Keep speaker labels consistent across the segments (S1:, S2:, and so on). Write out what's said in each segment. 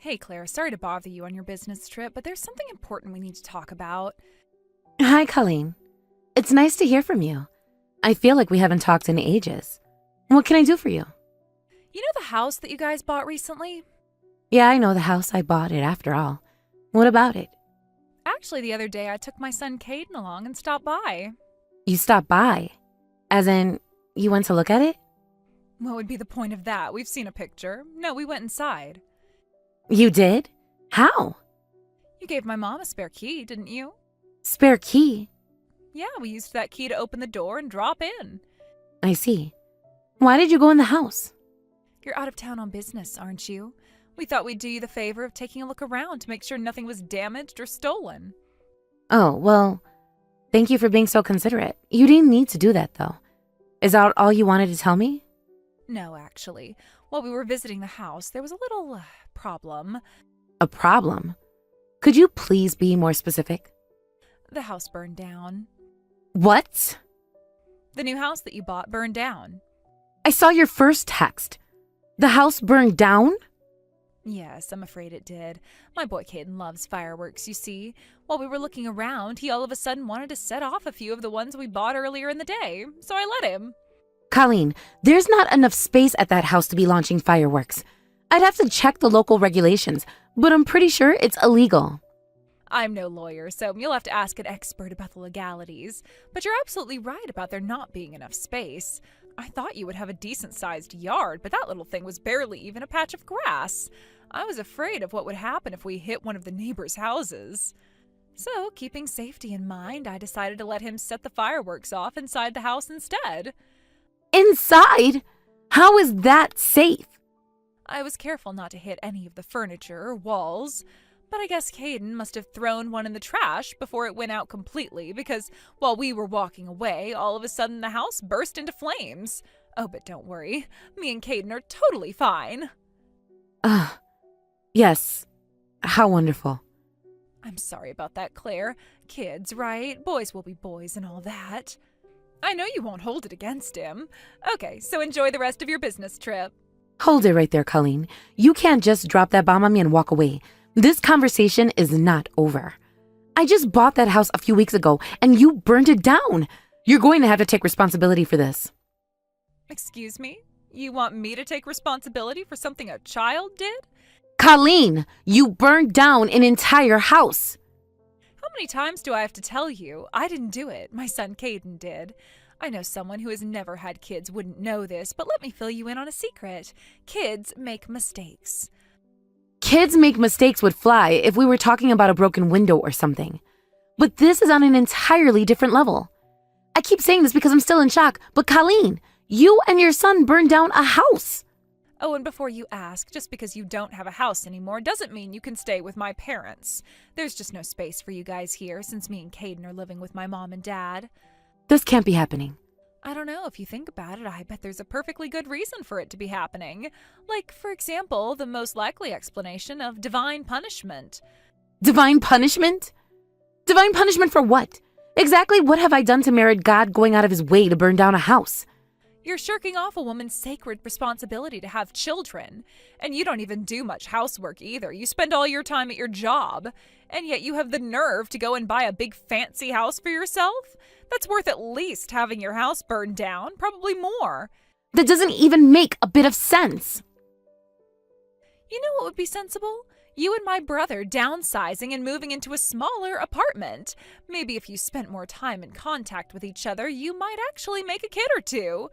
S1: Hey, Claire, sorry to bother you on your business trip, but there's something important we need to talk about.
S2: Hi, Colleen. It's nice to hear from you. I feel like we haven't talked in ages. What can I do for you?
S1: You know the house that you guys bought recently?
S2: Yeah, I know the house. I bought it after all. What about it?
S1: Actually, the other day I took my son Caden along and stopped by.
S2: You stopped by. As in, you went to look at it?
S1: What would be the point of that? We've seen a picture. No, we went inside.
S2: You did? How?
S1: You gave my mom a spare key, didn't you?
S2: Spare key?
S1: Yeah, we used that key to open the door and drop in.
S2: I see. Why did you go in the house?
S1: You're out of town on business, aren't you? We thought we'd do you the favor of taking a look around to make sure nothing was damaged or stolen.
S2: Oh, well, thank you for being so considerate. You didn't need to do that, though. Is that all you wanted to tell me?
S1: No, actually. While we were visiting the house, there was a little problem.
S2: A problem? Could you please be more specific?
S1: The house burned down.
S2: What?
S1: The new house that you bought burned down.
S2: I saw your first text. The house burned down?
S1: Yes, I'm afraid it did. My boy Caden loves fireworks, you see. While we were looking around, he all of a sudden wanted to set off a few of the ones we bought earlier in the day, so I let him.
S2: Colleen, there's not enough space at that house to be launching fireworks. I'd have to check the local regulations, but I'm pretty sure it's illegal.
S1: I'm no lawyer, so you'll have to ask an expert about the legalities. But you're absolutely right about there not being enough space. I thought you would have a decent-sized yard, but that little thing was barely even a patch of grass. I was afraid of what would happen if we hit one of the neighbors' houses. So, keeping safety in mind, I decided to let him set the fireworks off inside the house instead.
S2: Inside? How is that safe?
S1: I was careful not to hit any of the furniture or walls, but I guess Caden must have thrown one in the trash before it went out completely because while we were walking away, all of a sudden the house burst into flames. Oh, but don't worry. Me and Caden are totally fine.
S2: Yes. How wonderful.
S1: I'm sorry about that, Claire. Kids, right? Boys will be boys and all that. I know you won't hold it against him. Okay, so enjoy the rest of your business trip.
S2: Hold it right there, Colleen. You can't just drop that bomb on me and walk away. This conversation is not over. I just bought that house a few weeks ago, and you burned it down. You're going to have to take responsibility for this.
S1: Excuse me? You want me to take responsibility for something a child did?
S2: Colleen, you burned down an entire house.
S1: How many times do I have to tell you? I didn't do it. My son Caden did. I know someone who has never had kids wouldn't know this, but let me fill you in on a secret. Kids make mistakes.
S2: Kids make mistakes would fly if we were talking about a broken window or something. But this is on an entirely different level. I keep saying this because I'm still in shock, but Colleen, you and your son burned down a house.
S1: Oh, and before you ask, just because you don't have a house anymore doesn't mean you can stay with my parents. There's just no space for you guys here since me and Caden are living with my mom and dad.
S2: This can't be happening.
S1: I don't know, if you think about it, I bet there's a perfectly good reason for it to be happening. Like, for example, the most likely explanation of divine punishment.
S2: Divine punishment? Divine punishment for what? Exactly what have I done to merit God going out of his way to burn down a house?
S1: You're shirking off a woman's sacred responsibility to have children. And you don't even do much housework either. You spend all your time at your job. And yet you have the nerve to go and buy a big fancy house for yourself? That's worth at least having your house burned down, probably more.
S2: That doesn't even make a bit of sense.
S1: You know what would be sensible? You and my brother downsizing and moving into a smaller apartment. Maybe if you spent more time in contact with each other, you might actually make a kid or two.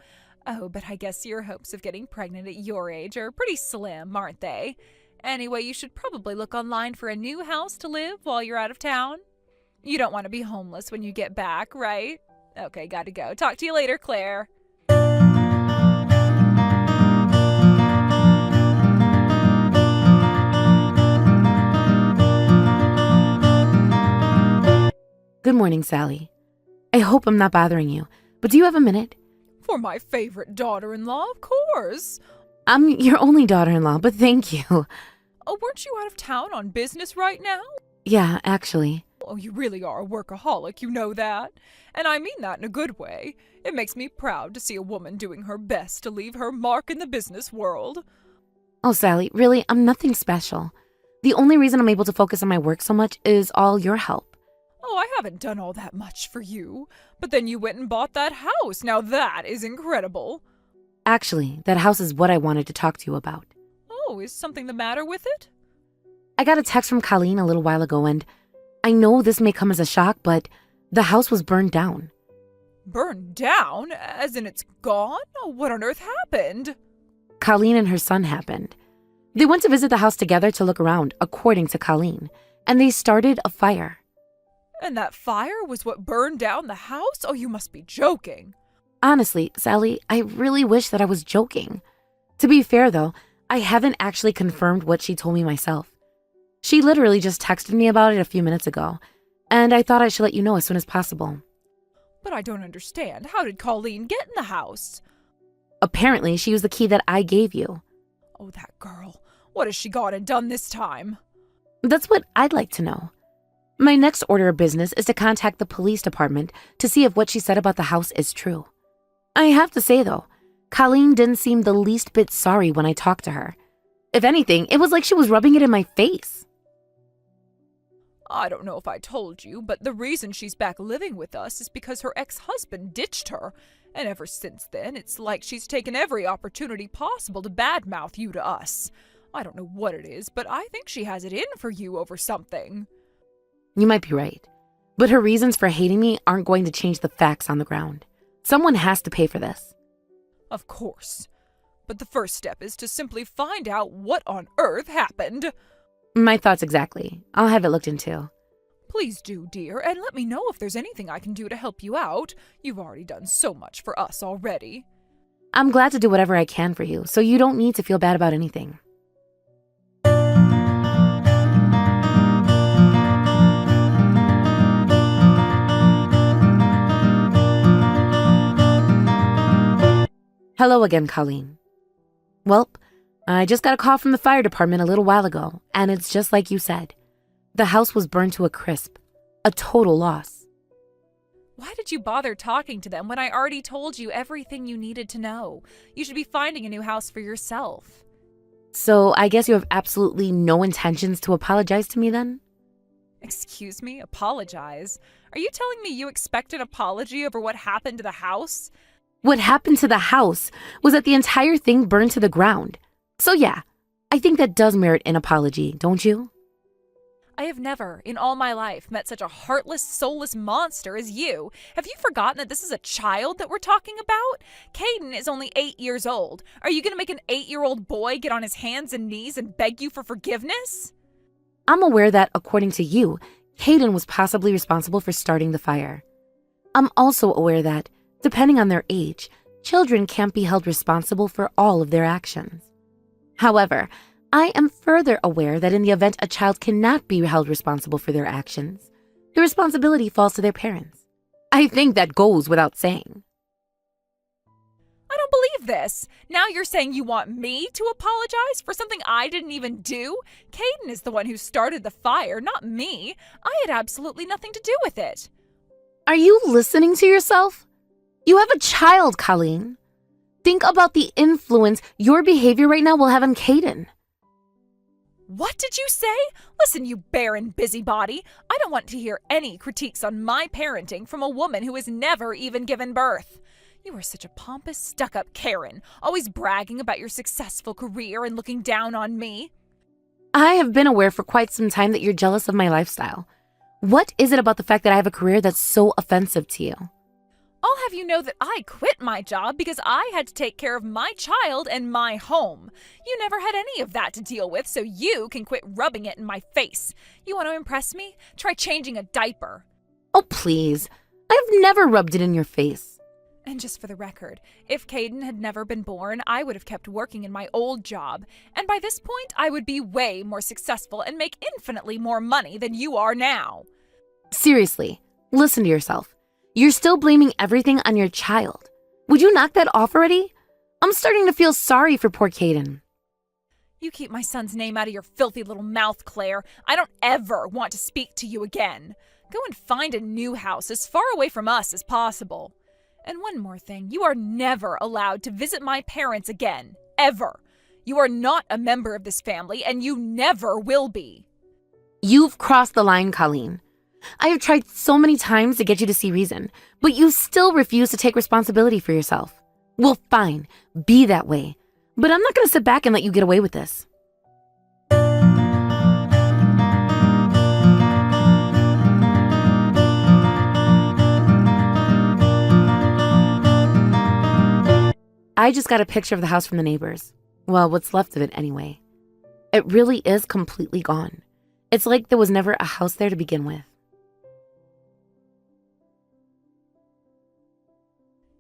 S1: Oh, but I guess your hopes of getting pregnant at your age are pretty slim, aren't they? Anyway, you should probably look online for a new house to live while you're out of town. You don't want to be homeless when you get back, right? Okay, gotta go. Talk to you later, Claire.
S2: Good morning, Sally. I hope I'm not bothering you, but do you have a minute?
S1: For my favorite daughter-in-law, of course.
S2: I'm your only daughter-in-law, but thank you.
S1: Oh, weren't you out of town on business right now?
S2: Yeah, actually.
S1: Oh, you really are a workaholic, you know that. And I mean that in a good way. It makes me proud to see a woman doing her best to leave her mark in the business world.
S2: Oh, Sally, really, I'm nothing special. The only reason I'm able to focus on my work so much is all your help.
S1: Oh, I haven't done all that much for you. But then you went and bought that house. Now that is incredible.
S2: Actually, that house is what I wanted to talk to you about.
S1: Oh, is something the matter with it?
S2: I got a text from Colleen a little while ago, and I know this may come as a shock, but the house was burned down.
S1: Burned down? As in it's gone? Oh, what on earth happened?
S2: Colleen and her son happened. They went to visit the house together to look around, according to Colleen, and they started a fire.
S1: And that fire was what burned down the house? Oh, you must be joking.
S2: Honestly, Sally, I really wish that I was joking. To be fair, though, I haven't actually confirmed what she told me myself. She literally just texted me about it a few minutes ago, and I thought I should let you know as soon as possible.
S1: But I don't understand. How did Colleen get in the house?
S2: Apparently, she used the key that I gave you.
S1: Oh, that girl. What has she gone and done this time?
S2: That's what I'd like to know. My next order of business is to contact the police department to see if what she said about the house is true. I have to say, though, Colleen didn't seem the least bit sorry when I talked to her. If anything, it was like she was rubbing it in my face.
S1: I don't know if I told you, but the reason she's back living with us is because her ex-husband ditched her. And ever since then, it's like she's taken every opportunity possible to badmouth you to us. I don't know what it is, but I think she has it in for you over something.
S2: You might be right, but her reasons for hating me aren't going to change the facts on the ground. Someone has to pay for this.
S1: Of course. But the first step is to simply find out what on earth happened.
S2: My thoughts exactly. I'll have it looked into.
S1: Please do, dear, and let me know if there's anything I can do to help you out. You've already done so much for us already.
S2: I'm glad to do whatever I can for you, so you don't need to feel bad about anything. Hello again, Colleen. Welp, I just got a call from the fire department a little while ago, and it's just like you said. The house was burned to a crisp. A total loss.
S1: Why did you bother talking to them when I already told you everything you needed to know? You should be finding a new house for yourself.
S2: So I guess you have absolutely no intentions to apologize to me then?
S1: Excuse me? Apologize? Are you telling me you expect an apology over what happened to the house?
S2: What happened to the house was that the entire thing burned to the ground. So yeah, I think that does merit an apology, don't you?
S1: I have never, in all my life, met such a heartless, soulless monster as you. Have you forgotten that this is a child that we're talking about? Caden is only 8 years old. Are you going to make an 8-year-old boy get on his hands and knees and beg you for forgiveness?
S2: I'm aware that, according to you, Caden was possibly responsible for starting the fire. I'm also aware that, depending on their age, children can't be held responsible for all of their actions. However, I am further aware that in the event a child cannot be held responsible for their actions, the responsibility falls to their parents. I think that goes without saying.
S1: I don't believe this. Now you're saying you want me to apologize for something I didn't even do? Caden is the one who started the fire, not me. I had absolutely nothing to do with it.
S2: Are you listening to yourself? You have a child, Colleen. Think about the influence your behavior right now will have on Caden.
S1: What did you say? Listen, you barren busybody. I don't want to hear any critiques on my parenting from a woman who has never even given birth. You are such a pompous, stuck-up Karen, always bragging about your successful career and looking down on me.
S2: I have been aware for quite some time that you're jealous of my lifestyle. What is it about the fact that I have a career that's so offensive to you?
S1: I'll have you know that I quit my job because I had to take care of my child and my home. You never had any of that to deal with, so you can quit rubbing it in my face. You want to impress me? Try changing a diaper.
S2: Oh, please. I've never rubbed it in your face.
S1: And just for the record, if Caden had never been born, I would have kept working in my old job. And by this point, I would be way more successful and make infinitely more money than you are now.
S2: Seriously, listen to yourself. You're still blaming everything on your child. Would you knock that off already? I'm starting to feel sorry for poor Caden.
S1: You keep my son's name out of your filthy little mouth, Claire. I don't ever want to speak to you again. Go and find a new house as far away from us as possible. And one more thing, you are never allowed to visit my parents again. Ever. You are not a member of this family, and you never will be.
S2: You've crossed the line, Colleen. I have tried so many times to get you to see reason, but you still refuse to take responsibility for yourself. Well, fine, be that way. But I'm not going to sit back and let you get away with this. I just got a picture of the house from the neighbors. Well, what's left of it anyway. It really is completely gone. It's like there was never a house there to begin with.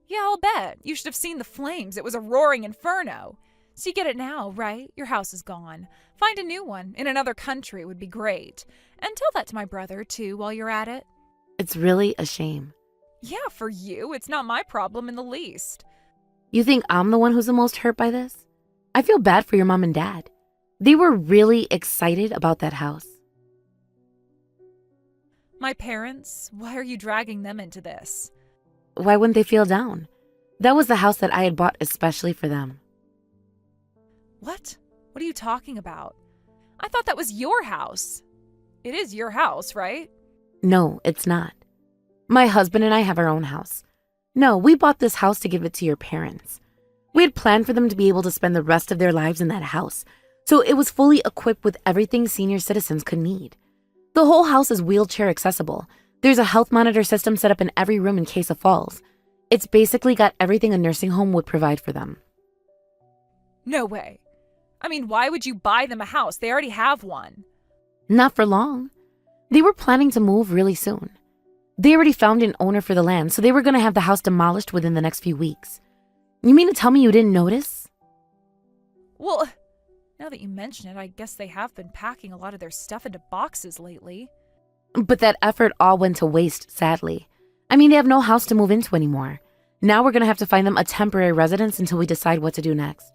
S1: Yeah, I'll bet. You should have seen the flames. It was a roaring inferno. So you get it now, right? Your house is gone. Find a new one in another country would be great. And tell that to my brother, too, while you're at it.
S2: It's really a shame.
S1: Yeah, for you. It's not my problem in the least.
S2: You think I'm the one who's the most hurt by this? I feel bad for your mom and dad. They were really excited about that house.
S1: My parents? Why are you dragging them into this?
S2: Why wouldn't they feel down? That was the house that I had bought especially for them.
S1: What? What are you talking about? I thought that was your house. It is your house, right?
S2: No, it's not. My husband and I have our own house. No, we bought this house to give it to your parents. We had planned for them to be able to spend the rest of their lives in that house, so it was fully equipped with everything senior citizens could need. The whole house is wheelchair accessible. There's a health monitor system set up in every room in case of falls. It's basically got everything a nursing home would provide for them.
S1: No way. I mean, why would you buy them a house? They already have one.
S2: Not for long. They were planning to move really soon. They already found an owner for the land, so they were going to have the house demolished within the next few weeks. You mean to tell me you didn't notice?
S1: Well, now that you mention it, I guess they have been packing a lot of their stuff into boxes lately.
S2: But that effort all went to waste, sadly. I mean, they have no house to move into anymore. Now we're going to have to find them a temporary residence until we decide what to do next.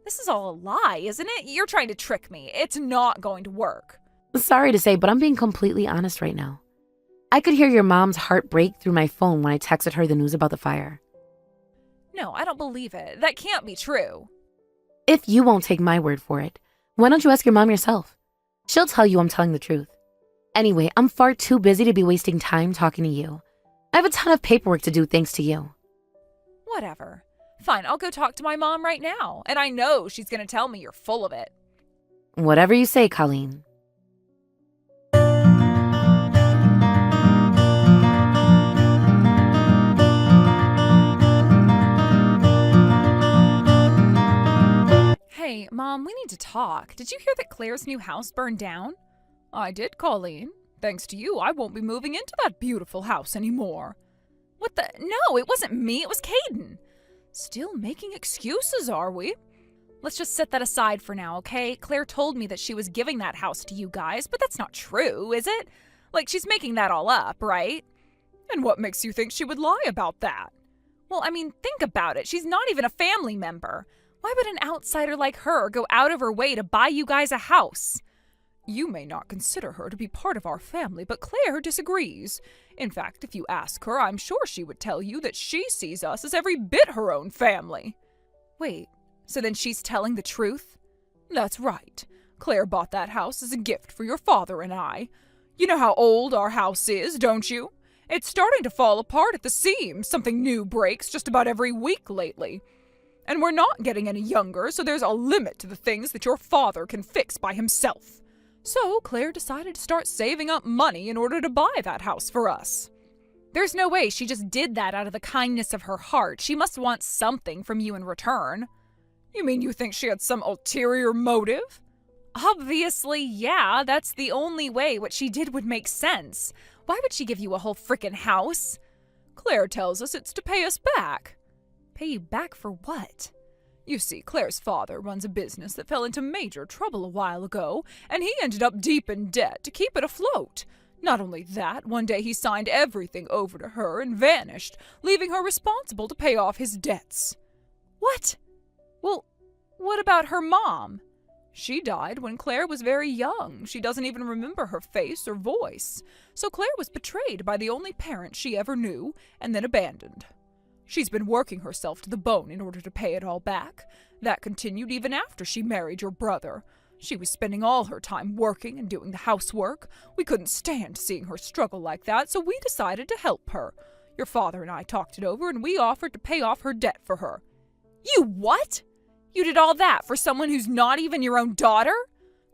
S1: This is all a lie, isn't it? You're trying to trick me. It's not going to work.
S2: Sorry to say, but I'm being completely honest right now. I could hear your mom's heart break through my phone when I texted her the news about the fire.
S1: No, I don't believe it. That can't be true.
S2: If you won't take my word for it, why don't you ask your mom yourself? She'll tell you I'm telling the truth. Anyway, I'm far too busy to be wasting time talking to you. I have a ton of paperwork to do thanks to you.
S1: Whatever. Fine, I'll go talk to my mom right now, and I know she's going to tell me you're full of it.
S2: Whatever you say, Colleen.
S1: Hey, Mom, we need to talk. Did you hear that Claire's new house burned down? I did, Colleen. Thanks to you, I won't be moving into that beautiful house anymore. What the? No, it wasn't me. It was Caden. Still making excuses, are we? Let's just set that aside for now, okay? Claire told me that she was giving that house to you guys, but that's not true, is it? Like, she's making that all up, right? And what makes you think she would lie about that? Well, I mean, think about it. She's not even a family member. Why would an outsider like her go out of her way to buy you guys a house? You may not consider her to be part of our family, but Claire disagrees. In fact, if you ask her, I'm sure she would tell you that she sees us as every bit her own family. Wait, so then she's telling the truth? That's right. Claire bought that house as a gift for your father and I. You know how old our house is, don't you? It's starting to fall apart at the seams. Something new breaks just about every week lately. And we're not getting any younger, so there's a limit to the things that your father can fix by himself. So Claire decided to start saving up money in order to buy that house for us. There's no way she just did that out of the kindness of her heart. She must want something from you in return. You mean you think she had some ulterior motive? Obviously, yeah. That's the only way what she did would make sense. Why would she give you a whole frickin' house? Claire tells us it's to pay us back. Pay you back for what? You see, Claire's father runs a business that fell into major trouble a while ago, and he ended up deep in debt to keep it afloat. Not only that, one day he signed everything over to her and vanished, leaving her responsible to pay off his debts. What? Well, what about her mom? She died when Claire was very young. She doesn't even remember her face or voice. So Claire was betrayed by the only parent she ever knew, and then abandoned. She's been working herself to the bone in order to pay it all back. That continued even after she married your brother. She was spending all her time working and doing the housework. We couldn't stand seeing her struggle like that, so we decided to help her. Your father and I talked it over, and we offered to pay off her debt for her." "You what? You did all that for someone who's not even your own daughter?"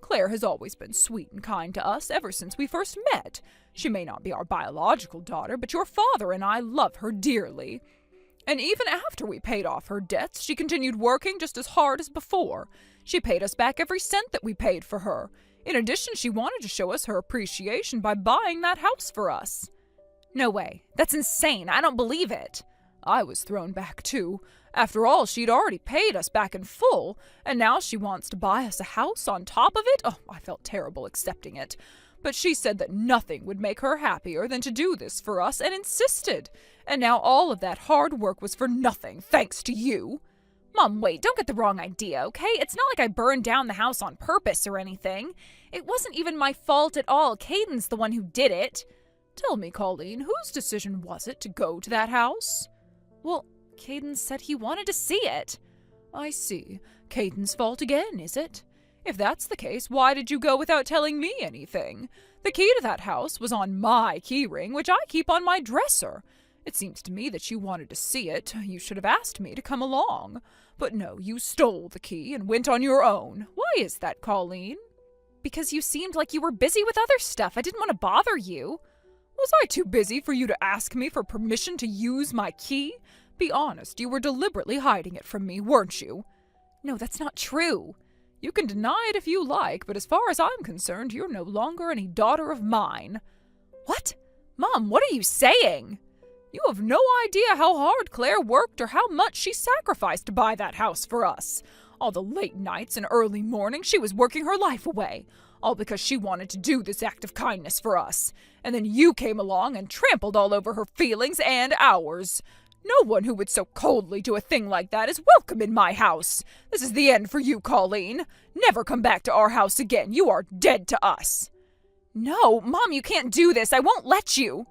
S1: "Claire has always been sweet and kind to us ever since we first met. She may not be our biological daughter, but your father and I love her dearly. And even after we paid off her debts, she continued working just as hard as before. She paid us back every cent that we paid for her. In addition, she wanted to show us her appreciation by buying that house for us." "No way. That's insane. I don't believe it." "I was thrown back too. After all, she'd already paid us back in full, and now she wants to buy us a house on top of it? Oh, I felt terrible accepting it. But she said that nothing would make her happier than to do this for us, and insisted. And now all of that hard work was for nothing, thanks to you." "Mom, wait, don't get the wrong idea, okay? It's not like I burned down the house on purpose or anything. It wasn't even my fault at all. Caden's the one who did it." "Tell me, Colleen, whose decision was it to go to that house?" "Well, Caden said he wanted to see it." "I see. Caden's fault again, is it? If that's the case, why did you go without telling me anything? The key to that house was on my keyring, which I keep on my dresser. It seems to me that you wanted to see it. You should have asked me to come along. But no, you stole the key and went on your own. Why is that, Colleen?" "Because you seemed like you were busy with other stuff. I didn't want to bother you." "Was I too busy for you to ask me for permission to use my key? Be honest, you were deliberately hiding it from me, weren't you?" "No, that's not true." "You can deny it if you like, but as far as I'm concerned, you're no longer any daughter of mine." "What? Mom, what are you saying?" "You have no idea how hard Claire worked or how much she sacrificed to buy that house for us. All the late nights and early mornings she was working her life away, all because she wanted to do this act of kindness for us. And then you came along and trampled all over her feelings and ours. No one who would so coldly do a thing like that is welcome in my house. This is the end for you, Colleen. Never come back to our house again. You are dead to us." "No, Mom, you can't do this. I won't let you."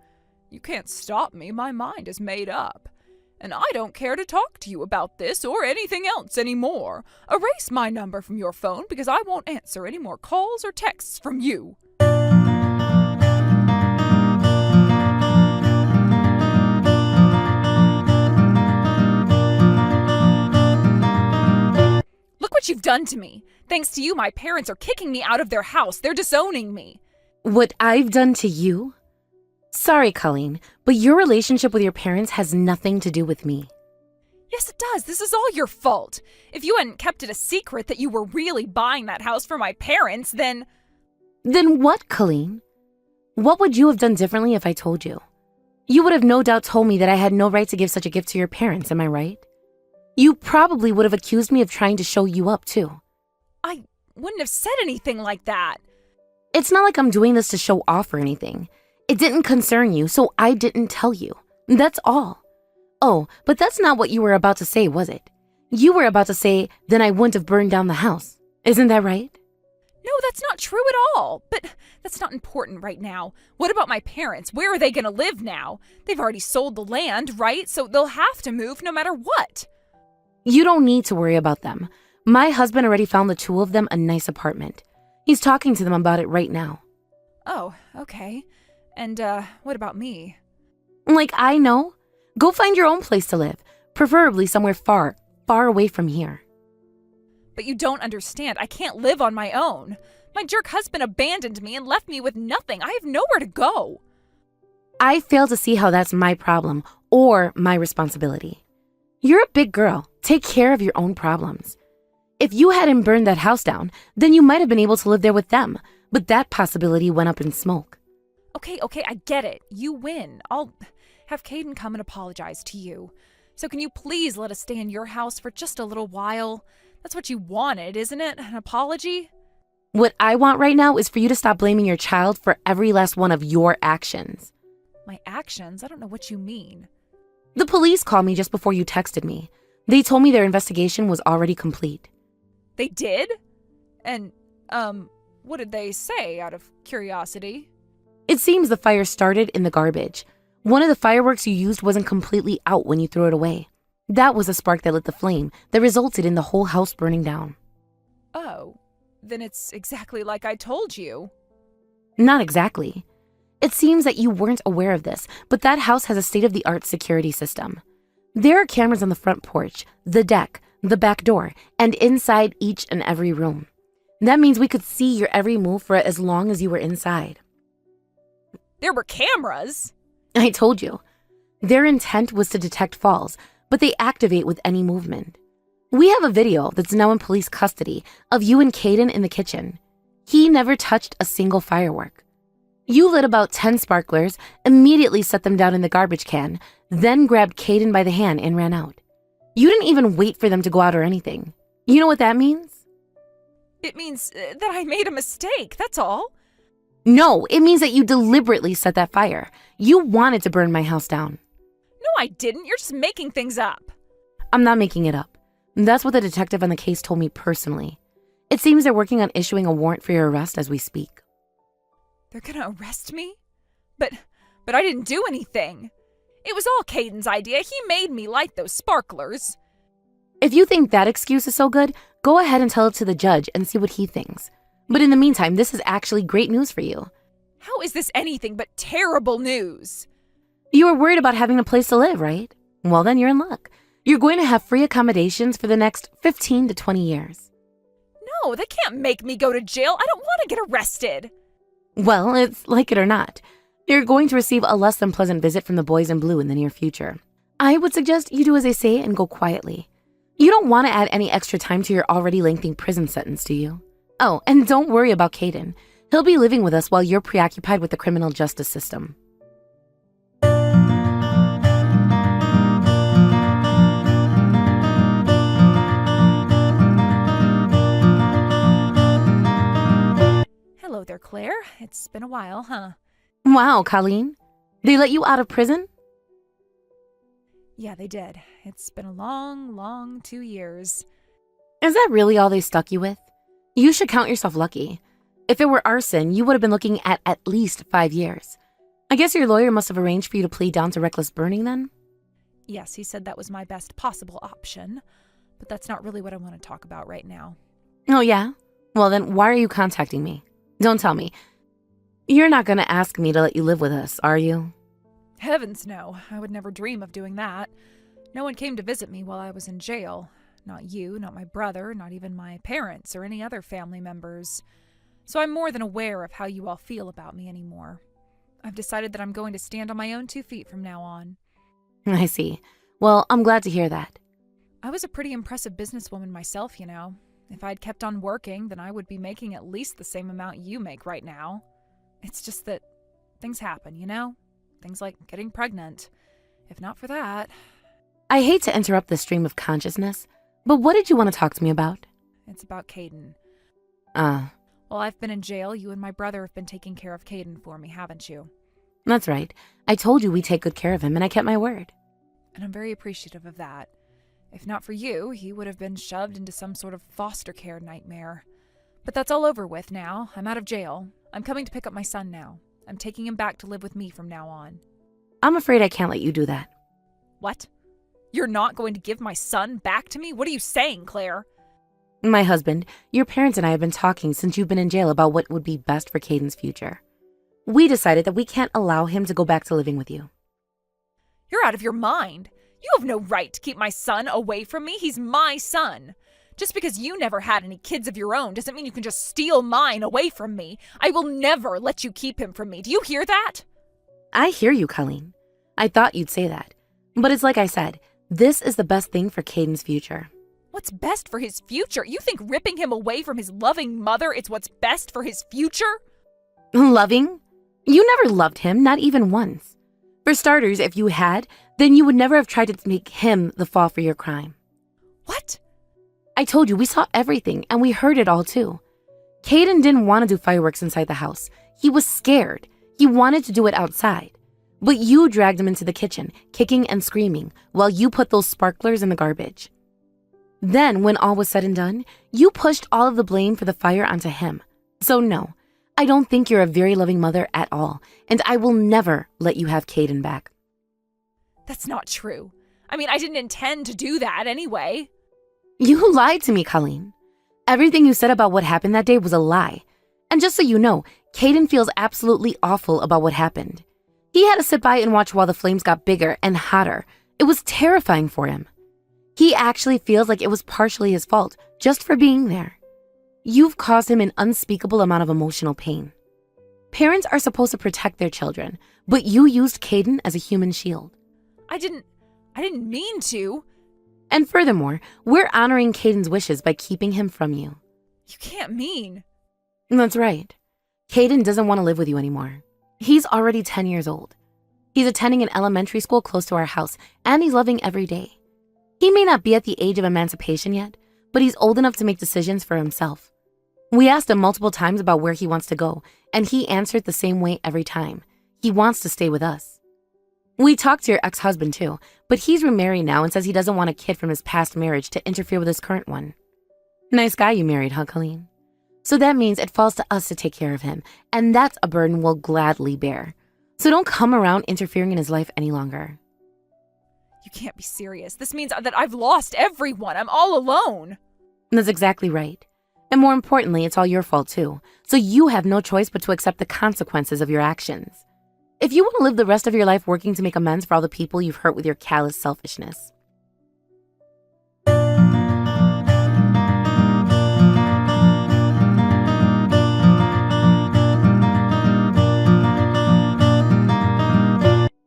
S1: "You can't stop me. My mind is made up. And I don't care to talk to you about this or anything else anymore. Erase my number from your phone because I won't answer any more calls or texts from you." "Look what you've done to me. Thanks to you, my parents are kicking me out of their house. They're disowning me."
S2: What I've done to you? Sorry, Colleen, but your relationship with your parents has nothing to do with me.
S1: "Yes, it does. This is all your fault. If you hadn't kept it a secret that you were really buying that house for my parents, then..."
S2: Then what, Colleen? What would you have done differently if I told you? You would have no doubt told me that I had no right to give such a gift to your parents, am I right? You probably would have accused me of trying to show you up, too.
S1: "I wouldn't have said anything like that."
S2: It's not like I'm doing this to show off or anything. It didn't concern you, so I didn't tell you. That's all. Oh, but that's not what you were about to say, was it? You were about to say, then I wouldn't have burned down the house. Isn't that right?
S1: "No, that's not true at all. But that's not important right now. What about my parents? Where are they going to live now? They've already sold the land, right? So they'll have to move no matter what."
S2: You don't need to worry about them. My husband already found the two of them a nice apartment. He's talking to them about it right now.
S1: "Oh, okay. And, what about me?"
S2: Like, I know. Go find your own place to live, preferably somewhere far, far away from here.
S1: "But you don't understand. I can't live on my own. My jerk husband abandoned me and left me with nothing. I have nowhere to go."
S2: I fail to see how that's my problem or my responsibility. You're a big girl. Take care of your own problems. If you hadn't burned that house down, then you might have been able to live there with them, but that possibility went up in smoke.
S1: Okay, I get it. You win. I'll have Caden come and apologize to you. So can you please let us stay in your house for just a little while? That's what you wanted, isn't it? An apology?
S2: What I want right now is for you to stop blaming your child for every last one of your actions.
S1: My actions? I don't know what you mean.
S2: The police called me just before you texted me. They told me their investigation was already complete.
S1: They did? And, what did they say, out of curiosity?
S2: It seems the fire started in the garbage. One of the fireworks you used wasn't completely out when you threw it away. That was a spark that lit the flame that resulted in the whole house burning down.
S1: Oh, then it's exactly like I told you.
S2: Not exactly. It seems that you weren't aware of this, but that house has a state-of-the-art security system. There are cameras on the front porch, the deck, the back door, and inside each and every room. That means we could see your every move for as long as you were inside.
S1: There were cameras?
S2: I told you. Their intent was to detect falls, but they activate with any movement. We have a video that's now in police custody of you and Caden in the kitchen. He never touched a single firework. You lit about 10 sparklers, immediately set them down in the garbage can, then grabbed Caden by the hand and ran out. You didn't even wait for them to go out or anything. You know what that means?
S1: It means that I made a mistake, that's all.
S2: No, it means that you deliberately set that fire. You wanted to burn my house down.
S1: No, I didn't. You're just making things up.
S2: I'm not making it up. That's what the detective on the case told me personally. It seems they're working on issuing a warrant for your arrest as we speak.
S1: They're gonna arrest me? But I didn't do anything. It was all Caden's idea. He made me light those sparklers.
S2: If you think that excuse is so good, go ahead and tell it to the judge and see what he thinks. But in the meantime, this is actually great news for you.
S1: How is this anything but terrible news?
S2: You were worried about having a place to live, right? Well, then you're in luck. You're going to have free accommodations for the next 15 to 20 years.
S1: No, they can't make me go to jail. I don't want to get arrested.
S2: Well, it's like it or not. You're going to receive a less than pleasant visit from the boys in blue in the near future. I would suggest you do as they say and go quietly. You don't want to add any extra time to your already lengthy prison sentence, do you? Oh, and don't worry about Caden. He'll be living with us while you're preoccupied with the criminal justice system.
S1: Hello there, Claire. It's been a while, huh?
S2: Wow, Colleen. They let you out of prison?
S1: Yeah, they did. It's been a long 2 years.
S2: Is that really all they stuck you with? You should count yourself lucky. If it were arson, you would have been looking at least 5 years. I guess your lawyer must have arranged for you to plead down to reckless burning then?
S1: Yes, he said that was my best possible option, but that's not really what I want to talk about right now.
S2: Oh yeah? Well then, why are you contacting me? Don't tell me. You're not going to ask me to let you live with us, are you?
S1: Heavens no, I would never dream of doing that. No one came to visit me while I was in jail. Not you, not my brother, not even my parents or any other family members. So I'm more than aware of how you all feel about me anymore. I've decided that I'm going to stand on my own 2 feet from now on.
S2: I see. Well, I'm glad to hear that.
S1: I was a pretty impressive businesswoman myself, you know. If I'd kept on working, then I would be making at least the same amount you make right now. It's just that things happen, you know? Things like getting pregnant. If not for that...
S2: I hate to interrupt the stream of consciousness, but what did you want to talk to me about?
S1: It's about Caden.
S2: While
S1: I've been in jail, you and my brother have been taking care of Caden for me, haven't you?
S2: That's right. I told you we'd take good care of him, and I kept my word.
S1: And I'm very appreciative of that. If not for you, he would have been shoved into some sort of foster care nightmare. But that's all over with now. I'm out of jail. I'm coming to pick up my son now. I'm taking him back to live with me from now on.
S2: I'm afraid I can't let you do that.
S1: What? You're not going to give my son back to me? What are you saying, Claire?
S2: My husband, your parents and I have been talking since you've been in jail about what would be best for Caden's future. We decided that we can't allow him to go back to living with you.
S1: You're out of your mind. You have no right to keep my son away from me. He's my son. Just because you never had any kids of your own doesn't mean you can just steal mine away from me. I will never let you keep him from me. Do you hear that?
S2: I hear you, Colleen. I thought you'd say that. But it's like I said, this is the best thing for Caden's future.
S1: What's best for his future? You think ripping him away from his loving mother is what's best for his future?
S2: Loving? You never loved him, not even once. For starters, if you had, then you would never have tried to make him the fall for your crime.
S1: What?
S2: I told you, we saw everything, and we heard it all too. Caden didn't want to do fireworks inside the house. He was scared. He wanted to do it outside. But you dragged him into the kitchen, kicking and screaming, while you put those sparklers in the garbage. Then, when all was said and done, you pushed all of the blame for the fire onto him. So no, I don't think you're a very loving mother at all, and I will never let you have Caden back.
S1: That's not true. I mean, I didn't intend to do that anyway.
S2: You lied to me, Colleen. Everything you said about what happened that day was a lie. And just so you know, Caden feels absolutely awful about what happened. He had to sit by and watch while the flames got bigger and hotter. It was terrifying for him. He actually feels like it was partially his fault, just for being there. You've caused him an unspeakable amount of emotional pain. Parents are supposed to protect their children, but you used Caden as a human shield.
S1: I didn't mean to.
S2: And furthermore, we're honoring Caden's wishes by keeping him from you.
S1: You can't mean.
S2: That's right. Caden doesn't want to live with you anymore. He's already 10 years old. He's attending an elementary school close to our house, and he's loving every day. He may not be at the age of emancipation yet, but he's old enough to make decisions for himself. We asked him multiple times about where he wants to go, and he answered the same way every time. He wants to stay with us. We talked to your ex-husband too, but he's remarried now and says he doesn't want a kid from his past marriage to interfere with his current one. Nice guy you married, huh, Colleen? So that means it falls to us to take care of him, and that's a burden we'll gladly bear. So don't come around interfering in his life any longer.
S1: You can't be serious. This means that I've lost everyone. I'm all alone.
S2: That's exactly right. And more importantly, it's all your fault too. So you have no choice but to accept the consequences of your actions. If you want to live the rest of your life working to make amends for all the people you've hurt with your callous selfishness.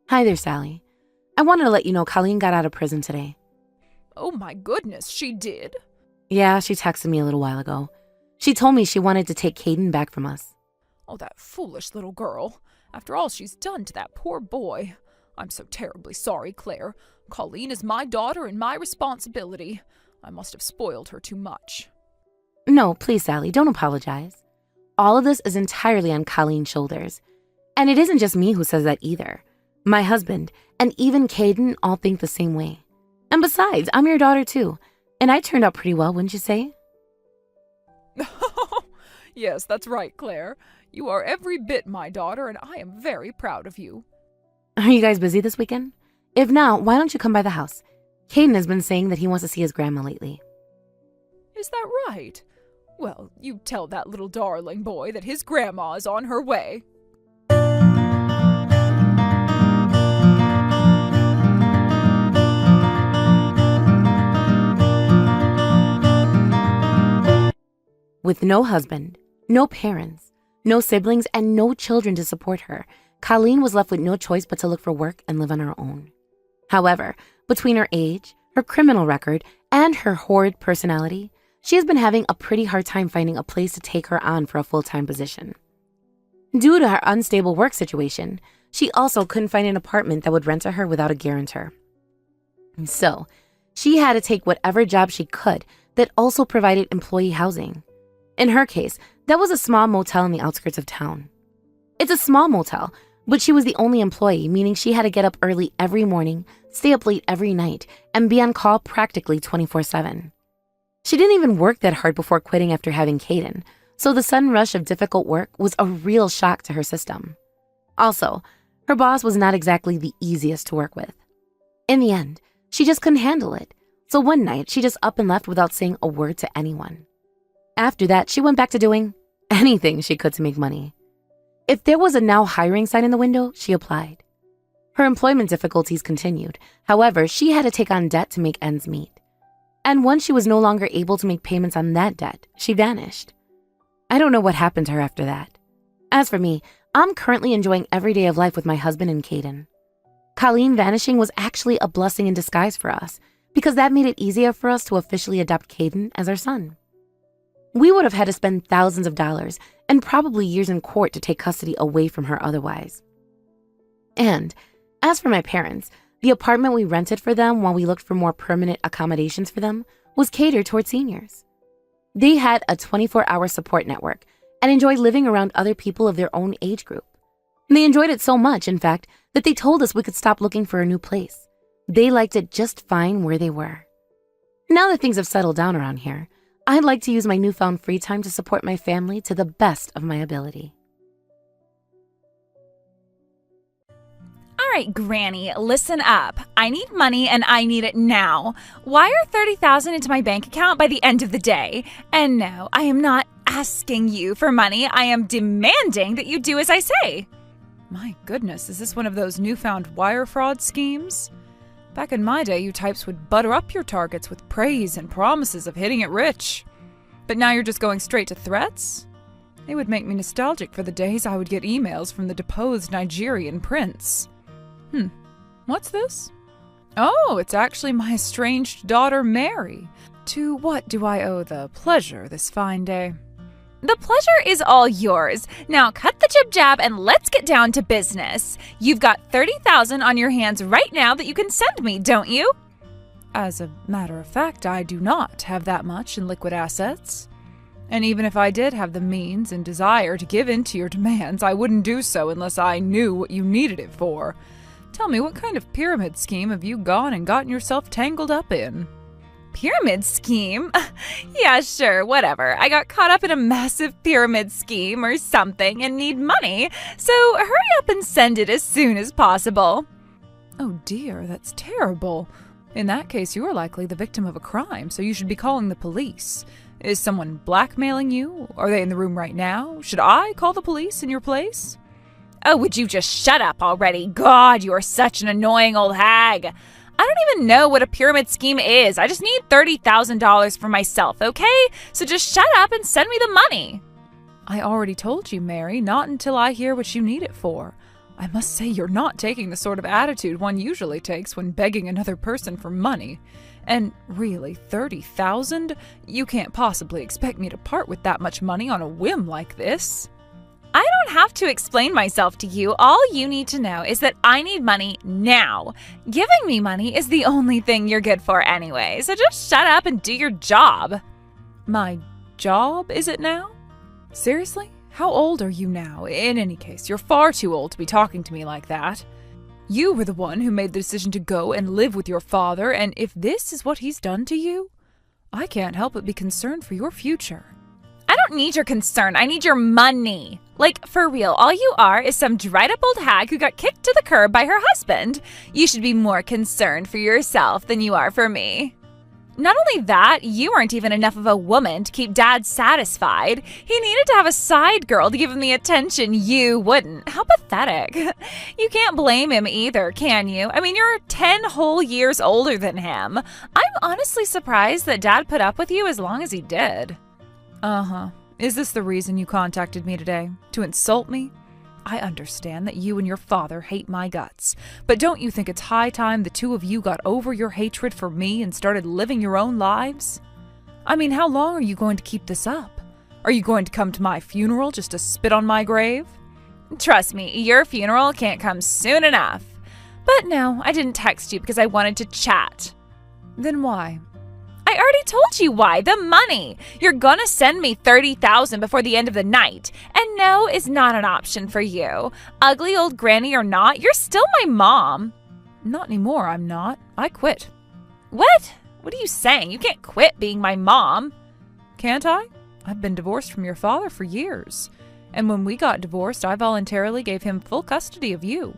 S2: Hi there, Sally. I wanted to let you know Colleen got out of prison today.
S1: Oh my goodness, she did?
S2: Yeah, she texted me a little while ago. She told me she wanted to take Caden back from us.
S1: Oh, that foolish little girl. After all she's done to that poor boy. I'm so terribly sorry, Claire. Colleen is my daughter and my responsibility. I must have spoiled her too much.
S2: No, please, Sally, don't apologize. All of this is entirely on Colleen's shoulders. And it isn't just me who says that either. My husband and even Caden all think the same way. And besides, I'm your daughter too. And I turned out pretty well, wouldn't you say?
S1: Yes, that's right, Claire. You are every bit my daughter, and I am very proud of you.
S2: Are you guys busy this weekend? If not, why don't you come by the house? Caden has been saying that he wants to see his grandma lately.
S1: Is that right? Well, you tell that little darling boy that his grandma is on her way.
S2: With no husband, no parents, no siblings, and no children to support her, Colleen was left with no choice but to look for work and live on her own. However, between her age, her criminal record, and her horrid personality, she has been having a pretty hard time finding a place to take her on for a full-time position. Due to her unstable work situation, she also couldn't find an apartment that would rent to her without a guarantor. So, she had to take whatever job she could that also provided employee housing. In her case, that was a small motel in the outskirts of town. It's a small motel, but she was the only employee, meaning she had to get up early every morning, stay up late every night, and be on call practically 24/7. She didn't even work that hard before quitting after having Caden, so the sudden rush of difficult work was a real shock to her system. Also, her boss was not exactly the easiest to work with. In the end, she just couldn't handle it, so one night she just up and left without saying a word to anyone. After that, she went back to doing anything she could to make money. If there was a now hiring sign in the window, she applied. Her employment difficulties continued. However, she had to take on debt to make ends meet. And once she was no longer able to make payments on that debt, she vanished. I don't know what happened to her after that. As for me, I'm currently enjoying every day of life with my husband and Caden. Colleen vanishing was actually a blessing in disguise for us, because that made it easier for us to officially adopt Caden as our son. We would have had to spend thousands of dollars and probably years in court to take custody away from her otherwise. And as for my parents, the apartment we rented for them while we looked for more permanent accommodations for them was catered toward seniors. They had a 24-hour support network and enjoyed living around other people of their own age group. They enjoyed it so much, in fact, that they told us we could stop looking for a new place. They liked it just fine where they were. Now that things have settled down around here, I'd like to use my newfound free time to support my family to the best of my ability.
S1: All right, Granny, listen up. I need money and I need it now. Wire $30,000 into my bank account by the end of the day. And no, I am not asking you for money. I am demanding that you do as I say. My goodness, is this one of those newfound wire fraud schemes? Back in my day, you types would butter up your targets with praise and promises of hitting it rich. But now you're just going straight to threats? It would make me nostalgic for the days I would get emails from the deposed Nigerian prince. What's this? Oh, it's actually my estranged daughter, Mary. To what do I owe the pleasure this fine day? The pleasure is all yours. Now cut the jib-jab and let's get down to business. You've got $30,000 on your hands right now that you can send me, don't you? As a matter of fact, I do not have that much in liquid assets. And even if I did have the means and desire to give in to your demands, I wouldn't do so unless I knew what you needed it for. Tell me, what kind of pyramid scheme have you gone and gotten yourself tangled up in? Pyramid scheme? Yeah, sure, whatever. I got caught up in a massive pyramid scheme or something and need money, so hurry up and send it as soon as possible. Oh dear, that's terrible. In that case, you are likely the victim of a crime, so you should be calling the police. Is someone blackmailing you? Are they in the room right now? Should I call the police in your place? Oh, would you just shut up already? God, you are such an annoying old hag. I don't even know what a pyramid scheme is. I just need $30,000 for myself, okay? So just shut up and send me the money. I already told you, Mary, not until I hear what you need it for. I must say you're not taking the sort of attitude one usually takes when begging another person for money. And really, $30,000? You can't possibly expect me to part with that much money on a whim like this. I don't have to explain myself to you. All you need to know is that I need money now. Giving me money is the only thing you're good for anyway, so just shut up and do your job. My job, is it now? Seriously? How old are you now? In any case, you're far too old to be talking to me like that. You were the one who made the decision to go and live with your father, and if this is what he's done to you, I can't help but be concerned for your future. I don't need your concern. I need your money. Like, for real, all you are is some dried-up old hag who got kicked to the curb by her husband. You should be more concerned for yourself than you are for me. Not only that, you aren't even enough of a woman to keep Dad satisfied. He needed to have a side girl to give him the attention you wouldn't. How pathetic. You can't blame him either, can you? I mean, you're 10 whole years older than him. I'm honestly surprised that Dad put up with you as long as he did. Is this the reason you contacted me today? To insult me? I understand that you and your father hate my guts, but don't you think it's high time the two of you got over your hatred for me and started living your own lives? I mean, how long are you going to keep this up? Are you going to come to my funeral just to spit on my grave? Trust me, your funeral can't come soon enough. But no, I didn't text you because I wanted to chat. Then why? I already told you why. The money. You're gonna send me $30,000 before the end of the night. And no is not an option for you. Ugly old granny or not, you're still my mom. Not anymore, I'm not. I quit. What? What are you saying? You can't quit being my mom. Can't I? I've been divorced from your father for years. And when we got divorced, I voluntarily gave him full custody of you.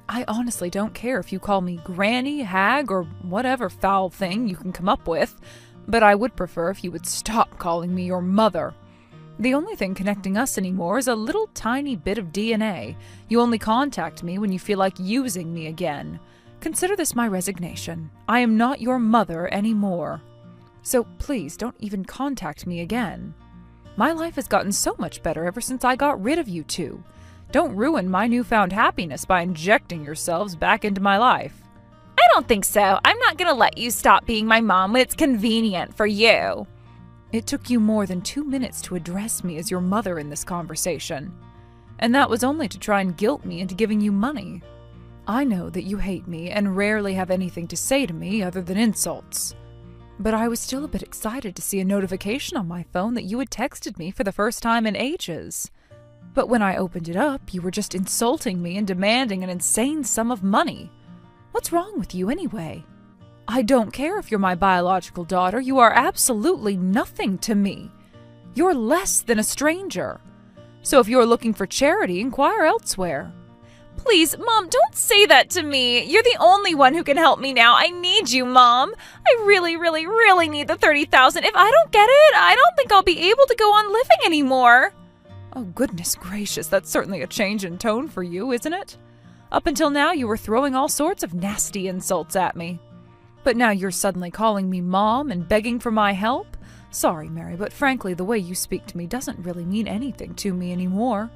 S1: I honestly don't care if you call me granny, hag, or whatever foul thing you can come up with, but I would prefer if you would stop calling me your mother. The only thing connecting us anymore is a little tiny bit of DNA. You only contact me when you feel like using me again. Consider this my resignation. I am not your mother anymore. So please don't even contact me again. My life has gotten so much better ever since I got rid of you two. Don't ruin my newfound happiness by injecting yourselves back into my life. I don't think so. I'm not gonna let you stop being my mom when it's convenient for you. It took you more than 2 minutes to address me as your mother in this conversation. And that was only to try and guilt me into giving you money. I know that you hate me and rarely have anything to say to me other than insults. But I was still a bit excited to see a notification on my phone that you had texted me for the first time in ages. But when I opened it up, you were just insulting me and demanding an insane sum of money. What's wrong with you anyway? I don't care if you're my biological daughter. You are absolutely nothing to me. You're less than a stranger. So if you're looking for charity, inquire elsewhere. Please, Mom, don't say that to me. You're the only one who can help me now. I need you, Mom. I really, really, really need the $30,000. If I don't get it, I don't think I'll be able to go on living anymore. Oh, goodness gracious, that's certainly a change in tone for you, isn't it? Up until now, you were throwing all sorts of nasty insults at me. But now you're suddenly calling me Mom and begging for my help? Sorry, Mary, but frankly, the way you speak to me doesn't really mean anything to me anymore.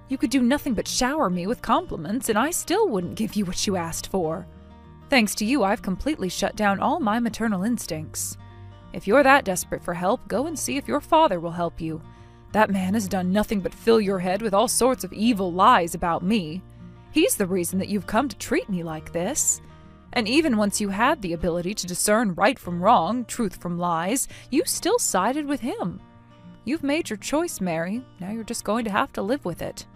S1: You could do nothing but shower me with compliments, and I still wouldn't give you what you asked for. Thanks to you, I've completely shut down all my maternal instincts. If you're that desperate for help, go and see if your father will help you. That man has done nothing but fill your head with all sorts of evil lies about me. He's the reason that you've come to treat me like this. And even once you had the ability to discern right from wrong, truth from lies, you still sided with him. You've made your choice, Mary. Now you're just going to have to live with it.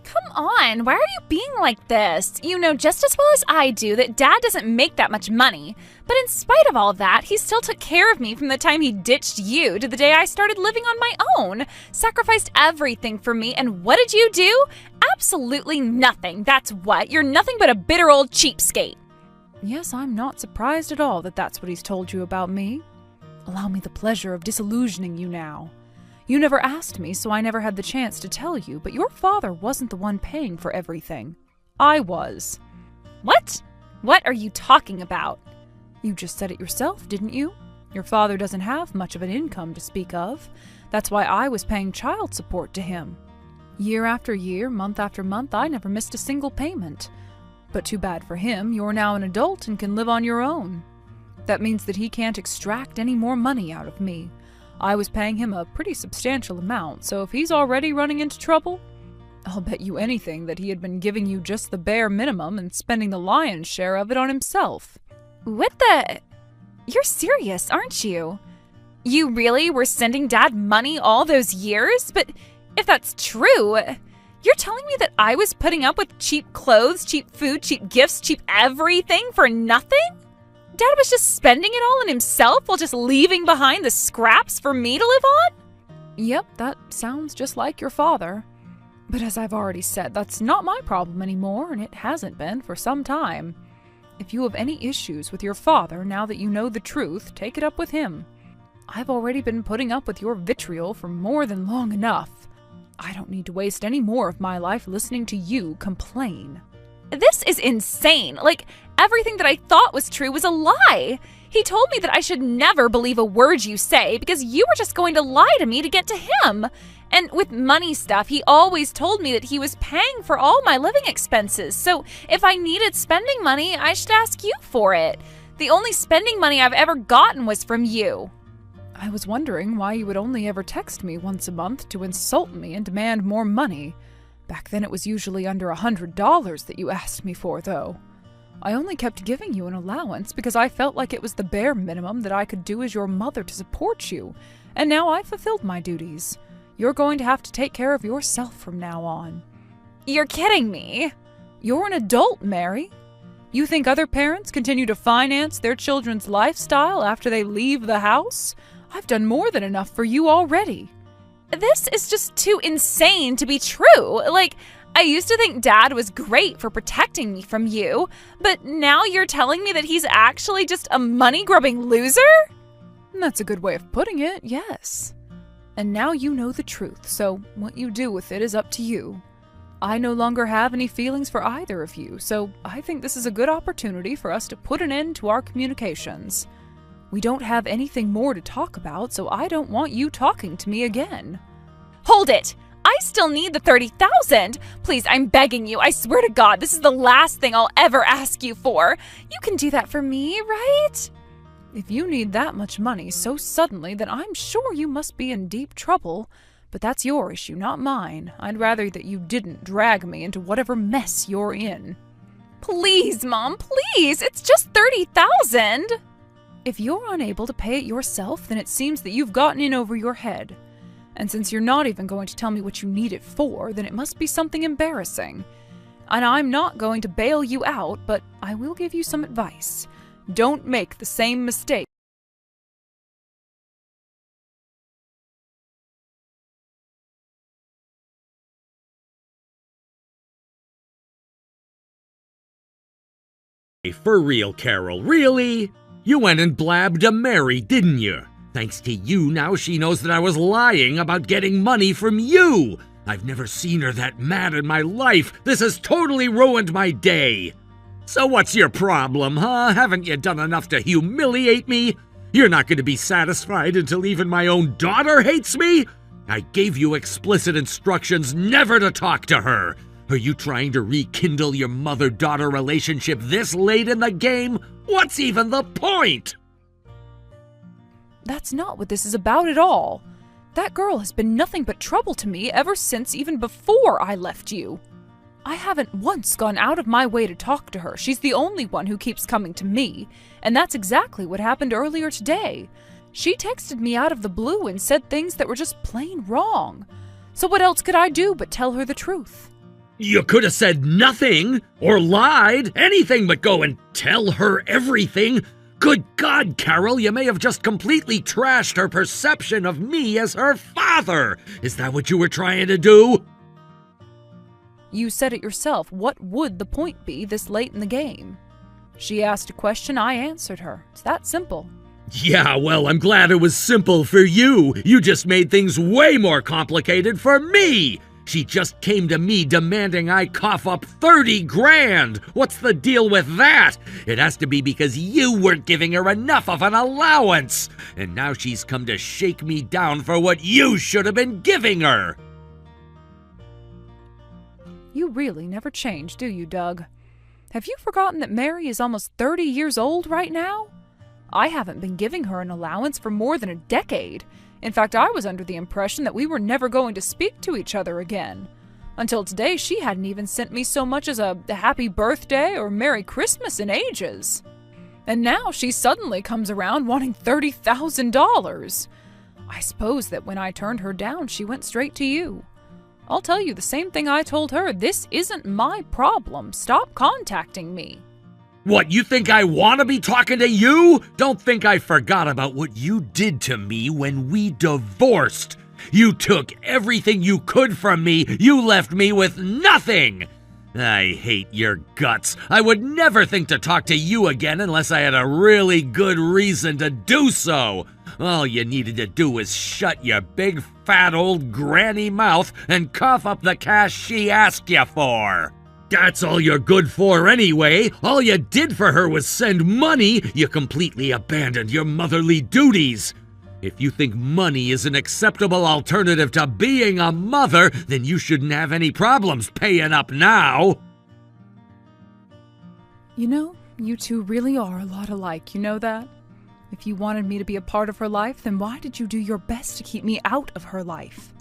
S3: Come on, why are you being like this? You know just as well as I do that Dad doesn't make that much money. But in spite of all that, he still took care of me from the time he ditched you to the day I started living on my own. Sacrificed everything for me, and what did you do? Absolutely nothing, that's what. You're nothing but a bitter old cheapskate.
S1: Yes, I'm not surprised at all that that's what he's told you about me. Allow me the pleasure of disillusioning you now. You never asked me, so I never had the chance to tell you, but your father wasn't the one paying for everything. I was.
S3: What? What are you talking about?
S1: You just said it yourself, didn't you? Your father doesn't have much of an income to speak of. That's why I was paying child support to him. Year after year, month after month, I never missed a single payment. But too bad for him, you're now an adult and can live on your own. That means that he can't extract any more money out of me. I was paying him a pretty substantial amount, so if he's already running into trouble, I'll bet you anything that he had been giving you just the bare minimum and spending the lion's share of it on himself.
S3: What the? You're serious, aren't you? You really were sending Dad money all those years? But if that's true, you're telling me that I was putting up with cheap clothes, cheap food, cheap gifts, cheap everything for nothing? Dad was just spending it all on himself while just leaving behind the scraps for me to live on?
S1: Yep, that sounds just like your father. But as I've already said, that's not my problem anymore, and it hasn't been for some time. If you have any issues with your father now that you know the truth, take it up with him. I've already been putting up with your vitriol for more than long enough. I don't need to waste any more of my life listening to you complain.
S3: This is insane. Like, everything that I thought was true was a lie. He told me that I should never believe a word you say because you were just going to lie to me to get to him. And with money stuff, he always told me that he was paying for all my living expenses. So if I needed spending money, I should ask you for it. The only spending money I've ever gotten was from you.
S1: I was wondering why you would only ever text me once a month to insult me and demand more money. Back then it was usually under $100 that you asked me for, though. I only kept giving you an allowance because I felt like it was the bare minimum that I could do as your mother to support you, and now I've fulfilled my duties. You're going to have to take care of yourself from now on.
S3: You're kidding me.
S1: You're an adult, Mary. You think other parents continue to finance their children's lifestyle after they leave the house? I've done more than enough for you already.
S3: This is just too insane to be true. Like, I used to think Dad was great for protecting me from you, but now you're telling me that he's actually just a money-grubbing loser?
S1: That's a good way of putting it, yes. And now you know the truth, so what you do with it is up to you. I no longer have any feelings for either of you, so I think this is a good opportunity for us to put an end to our communications. We don't have anything more to talk about, so I don't want you talking to me again.
S3: Hold it! I still need the $30,000. Please, I'm begging you. I swear to God, this is the last thing I'll ever ask you for. You can do that for me, right?
S1: If you need that much money so suddenly, then I'm sure you must be in deep trouble. But that's your issue, not mine. I'd rather that you didn't drag me into whatever mess you're in.
S3: Please, Mom, please. It's just $30,000.
S1: If you're unable to pay it yourself, then it seems that you've gotten in over your head. And since you're not even going to tell me what you need it for, then it must be something embarrassing. And I'm not going to bail you out, but I will give you some advice. Don't make the same mistake.
S4: For real, Carol, really? You went and blabbed to Mary, didn't you? Thanks to you, now she knows that I was lying about getting money from you. I've never seen her that mad in my life. This has totally ruined my day. So what's your problem, huh? Haven't you done enough to humiliate me? You're not going to be satisfied until even my own daughter hates me? I gave you explicit instructions never to talk to her. Are you trying to rekindle your mother-daughter relationship this late in the game? What's even the point?
S3: That's not what this is about at all. That girl has been nothing but trouble to me ever since even before I left you. I haven't once gone out of my way to talk to her. She's the only one who keeps coming to me, and that's exactly what happened earlier today. She texted me out of the blue and said things that were just plain wrong. So what else could I do but tell her the truth?
S4: You could have said nothing, or lied, anything but go and tell her everything. Good God, Carol, you may have just completely trashed her perception of me as her father. Is that what you were trying to do?
S3: You said it yourself. What would the point be this late in the game? She asked a question, I answered her. It's that simple.
S4: Yeah, well, I'm glad it was simple for you. You just made things way more complicated for me. She just came to me demanding I cough up 30 grand. What's the deal with that? It has to be because you weren't giving her enough of an allowance. And now she's come to shake me down for what you should have been giving her.
S3: You really never change, do you, Doug? Have you forgotten that Mary is almost 30 years old right now? I haven't been giving her an allowance for more than a decade. In fact, I was under the impression that we were never going to speak to each other again. Until today, she hadn't even sent me so much as a happy birthday or Merry Christmas in ages. And now she suddenly comes around wanting $30,000. I suppose that when I turned her down, she went straight to you. I'll tell you the same thing I told her. This isn't my problem. Stop contacting me.
S4: What, you think I want to be talking to you? Don't think I forgot about what you did to me when we divorced. You took everything you could from me. You left me with nothing. I hate your guts. I would never think to talk to you again unless I had a really good reason to do so. All you needed to do was shut your big fat old granny mouth and cough up the cash she asked you for. That's all you're good for anyway. All you did for her was send money. You completely abandoned your motherly duties. If you think money is an acceptable alternative to being a mother, then you shouldn't have any problems paying up now.
S3: You know, you two really are a lot alike, you know that? If you wanted me to be a part of her life, then why did you do your best to keep me out of her life?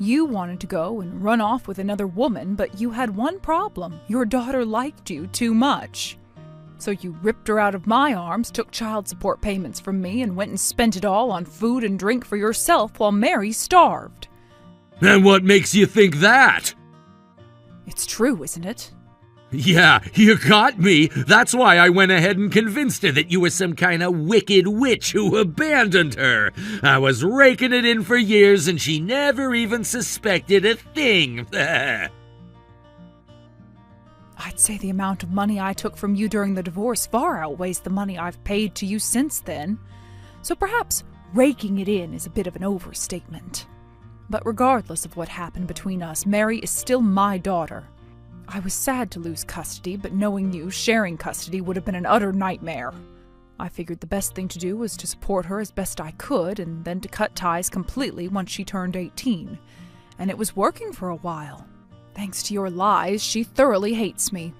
S3: You wanted to go and run off with another woman, but you had one problem. Your daughter liked you too much. So you ripped her out of my arms, took child support payments from me, and went and spent it all on food and drink for yourself while Mary starved.
S4: And what makes you think that?
S3: It's true, isn't it?
S4: Yeah, you got me. That's why I went ahead and convinced her that you were some kind of wicked witch who abandoned her. I was raking it in for years and she never even suspected a thing.
S3: I'd say the amount of money I took from you during the divorce far outweighs the money I've paid to you since then. So perhaps raking it in is a bit of an overstatement. But regardless of what happened between us, Mary is still my daughter. I was sad to lose custody, but knowing you, sharing custody would have been an utter nightmare. I figured the best thing to do was to support her as best I could, and then to cut ties completely once she turned 18. And it was working for a while. Thanks to your lies, she thoroughly hates me.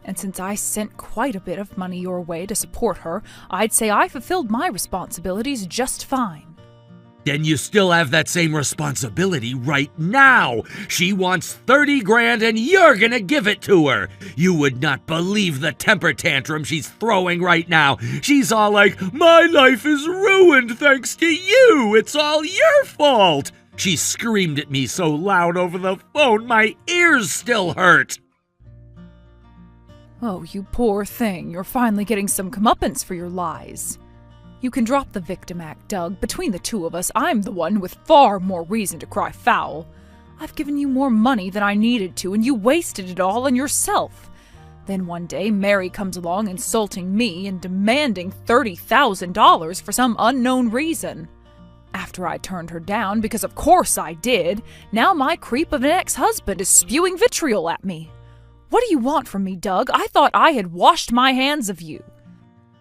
S3: And since I sent quite a bit of money your way to support her, I'd say I fulfilled my responsibilities just fine.
S4: Then you still have that same responsibility right now. She wants 30 grand and you're gonna give it to her. You would not believe the temper tantrum she's throwing right now. She's all like, my life is ruined thanks to you. It's all your fault. She screamed at me so loud over the phone, my ears still hurt.
S3: Oh, you poor thing. You're finally getting some comeuppance for your lies. You can drop the victim act, Doug. Between the two of us, I'm the one with far more reason to cry foul. I've given you more money than I needed to, and you wasted it all on yourself.
S1: Then one day, Mary comes along insulting me and demanding $30,000 for some unknown reason. After I turned her down, because of course I did, now my creep of an ex-husband is spewing vitriol at me. What do you want from me, Doug? I thought I had washed my hands of you.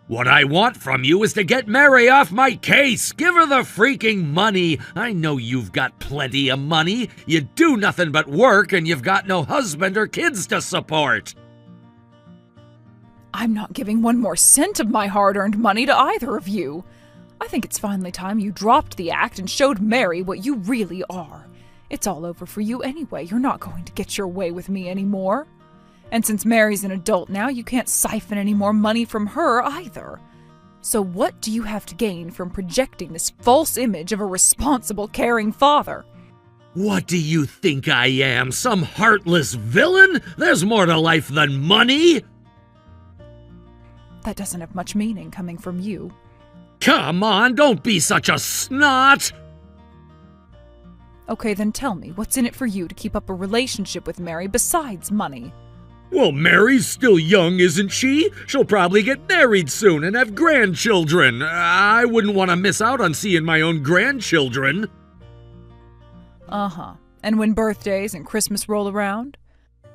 S4: What I want from you is to get Mary off my case. Give her the freaking money. I know you've got plenty of money. You do nothing but work and you've got no husband or kids to support.
S1: I'm not giving one more cent of my hard-earned money to either of you. I think it's finally time you dropped the act and showed Mary what you really are. It's all over for you anyway. You're not going to get your way with me anymore. And since Mary's an adult now, you can't siphon any more money from her either. So what do you have to gain from projecting this false image of a responsible, caring father?
S4: What do you think I am, some heartless villain? There's more to life than money.
S1: That doesn't have much meaning coming from you.
S4: Come on, don't be such a snot.
S1: Okay, then tell me, what's in it for you to keep up a relationship with Mary besides money?
S4: Well, Mary's still young, isn't she? She'll probably get married soon and have grandchildren. I wouldn't want to miss out on seeing my own grandchildren.
S1: Uh-huh. And when birthdays and Christmas roll around?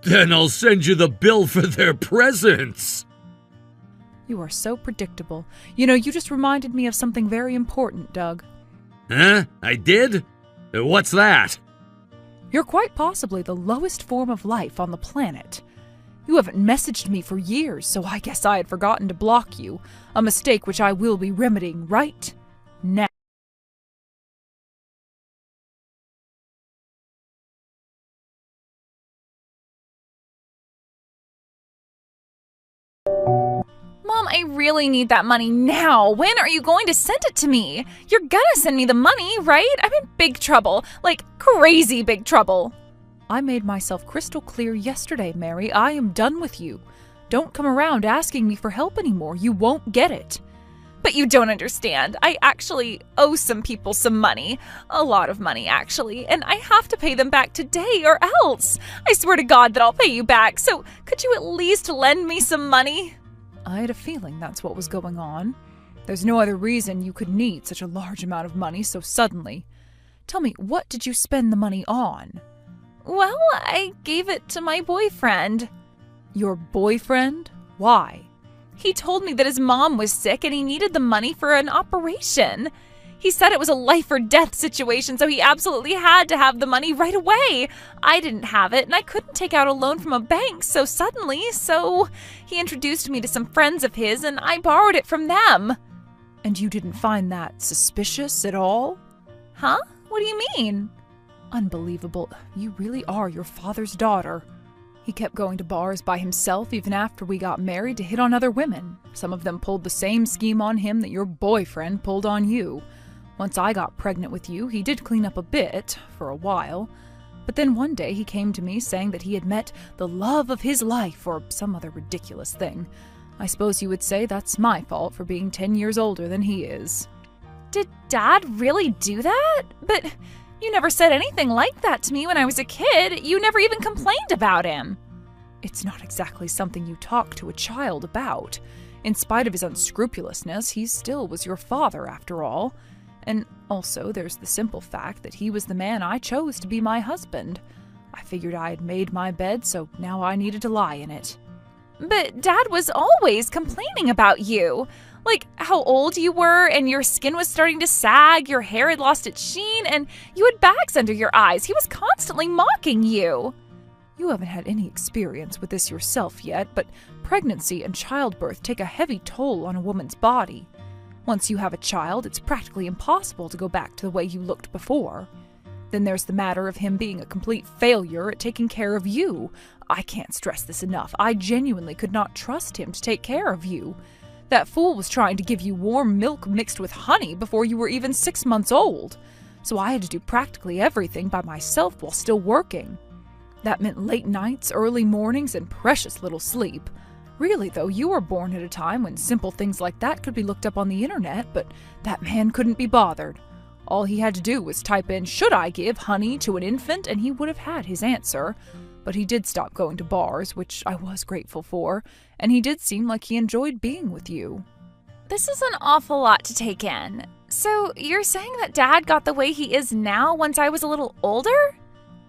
S4: Then I'll send you the bill for their presents.
S1: You are so predictable. You know, you just reminded me of something very important, Doug.
S4: Huh? I did? What's that?
S1: You're quite possibly the lowest form of life on the planet. You haven't messaged me for years, so I guess I had forgotten to block you, a mistake which I will be remedying right now.
S3: Mom, I really need that money now. When are you going to send it to me? You're gonna send me the money, right? I'm in big trouble. Like, crazy big trouble.
S1: I made myself crystal clear yesterday, Mary. I am done with you. Don't come around asking me for help anymore. You won't get it.
S3: But you don't understand. I actually owe some people some money. A lot of money, actually. And I have to pay them back today or else. I swear to God that I'll pay you back. So could you at least lend me some money?
S1: I had a feeling that's what was going on. There's no other reason you could need such a large amount of money so suddenly. Tell me, what did you spend the money on?
S3: Well, I gave it to my boyfriend.
S1: Your boyfriend? Why?
S3: He told me that his mom was sick and he needed the money for an operation. He said it was a life or death situation, so he absolutely had to have the money right away. I didn't have it, and I couldn't take out a loan from a bank so suddenly, so he introduced me to some friends of his, and I borrowed it from them.
S1: And you didn't find that suspicious at all?
S3: Huh? What do you mean?
S1: Unbelievable. You really are your father's daughter. He kept going to bars by himself even after we got married to hit on other women. Some of them pulled the same scheme on him that your boyfriend pulled on you. Once I got pregnant with you, he did clean up a bit, for a while. But then one day he came to me saying that he had met the love of his life or some other ridiculous thing. I suppose you would say that's my fault for being 10 years older than he is.
S3: Did Dad really do that? But you never said anything like that to me when I was a kid. You never even complained about him.
S1: It's not exactly something you talk to a child about. In spite of his unscrupulousness, he still was your father after all. And also, there's the simple fact that he was the man I chose to be my husband. I figured I had made my bed, so now I needed to lie in it.
S3: But Dad was always complaining about you. Like how old you were and your skin was starting to sag, your hair had lost its sheen, and you had bags under your eyes. He was constantly mocking you.
S1: You haven't had any experience with this yourself yet, but pregnancy and childbirth take a heavy toll on a woman's body. Once you have a child, it's practically impossible to go back to the way you looked before. Then there's the matter of him being a complete failure at taking care of you. I can't stress this enough. I genuinely could not trust him to take care of you. That fool was trying to give you warm milk mixed with honey before you were even 6 months old. So I had to do practically everything by myself while still working. That meant late nights, early mornings, and precious little sleep. Really, though, you were born at a time when simple things like that could be looked up on the internet, but that man couldn't be bothered. All he had to do was type in, "Should I give honey to an infant?" and he would have had his answer. But he did stop going to bars, which I was grateful for, and he did seem like he enjoyed being with you.
S3: This is an awful lot to take in. So you're saying that Dad got the way he is now once I was a little older?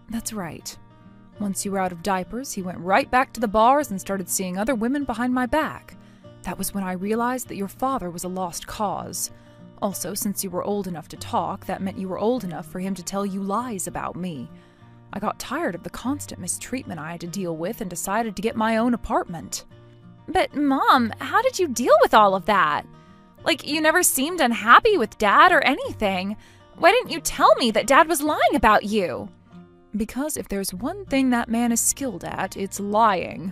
S1: That's right. Once you were out of diapers, he went right back to the bars and started seeing other women behind my back. That was when I realized that your father was a lost cause. Also, since you were old enough to talk, that meant you were old enough for him to tell you lies about me. I got tired of the constant mistreatment I had to deal with and decided to get my own apartment.
S3: But Mom, how did you deal with all of that? Like, you never seemed unhappy with Dad or anything. Why didn't you tell me that Dad was lying about you?
S1: Because if there's one thing that man is skilled at, it's lying.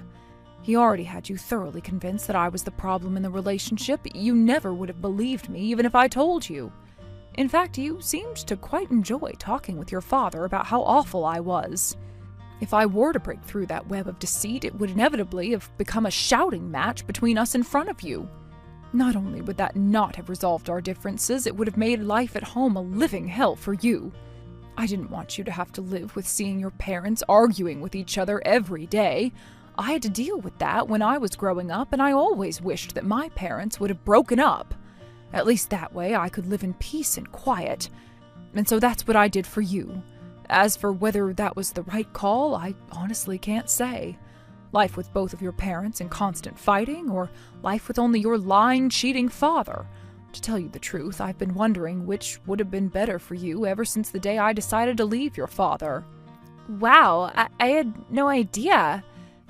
S1: He already had you thoroughly convinced that I was the problem in the relationship. You never would have believed me, even if I told you. In fact, you seemed to quite enjoy talking with your father about how awful I was. If I were to break through that web of deceit, it would inevitably have become a shouting match between us in front of you. Not only would that not have resolved our differences, it would have made life at home a living hell for you. I didn't want you to have to live with seeing your parents arguing with each other every day. I had to deal with that when I was growing up, and I always wished that my parents would have broken up. At least that way I could live in peace and quiet. And so that's what I did for you. As for whether that was the right call, I honestly can't say. Life with both of your parents in constant fighting, or life with only your lying, cheating father. To tell you the truth, I've been wondering which would have been better for you ever since the day I decided to leave your father.
S3: Wow, I had no idea.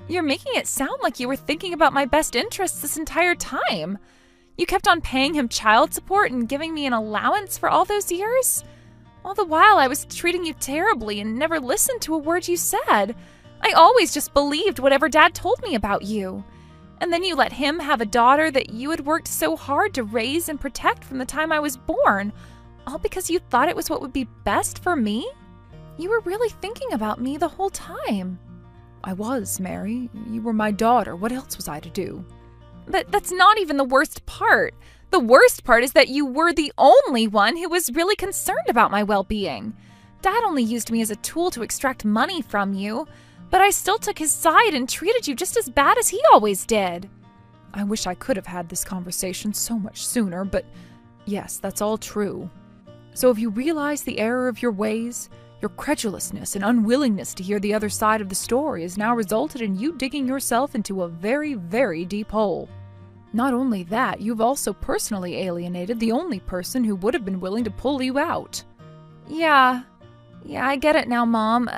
S3: You're making it sound like you were thinking about my best interests this entire time. You kept on paying him child support and giving me an allowance for all those years? All the while I was treating you terribly and never listened to a word you said. I always just believed whatever Dad told me about you. And then you let him have a daughter that you had worked so hard to raise and protect from the time I was born, all because you thought it was what would be best for me? You were really thinking about me the whole time.
S1: I was, Mary. You were my daughter. What else was I to do?
S3: But that's not even the worst part. The worst part is that you were the only one who was really concerned about my well-being. Dad only used me as a tool to extract money from you, but I still took his side and treated you just as bad as he always did.
S1: I wish I could have had this conversation so much sooner, but yes, that's all true. So have you realized the error of your ways? Your credulousness and unwillingness to hear the other side of the story has now resulted in you digging yourself into a very, very deep hole. Not only that, you've also personally alienated the only person who would have been willing to pull you out.
S3: Yeah, I get it now, Mom.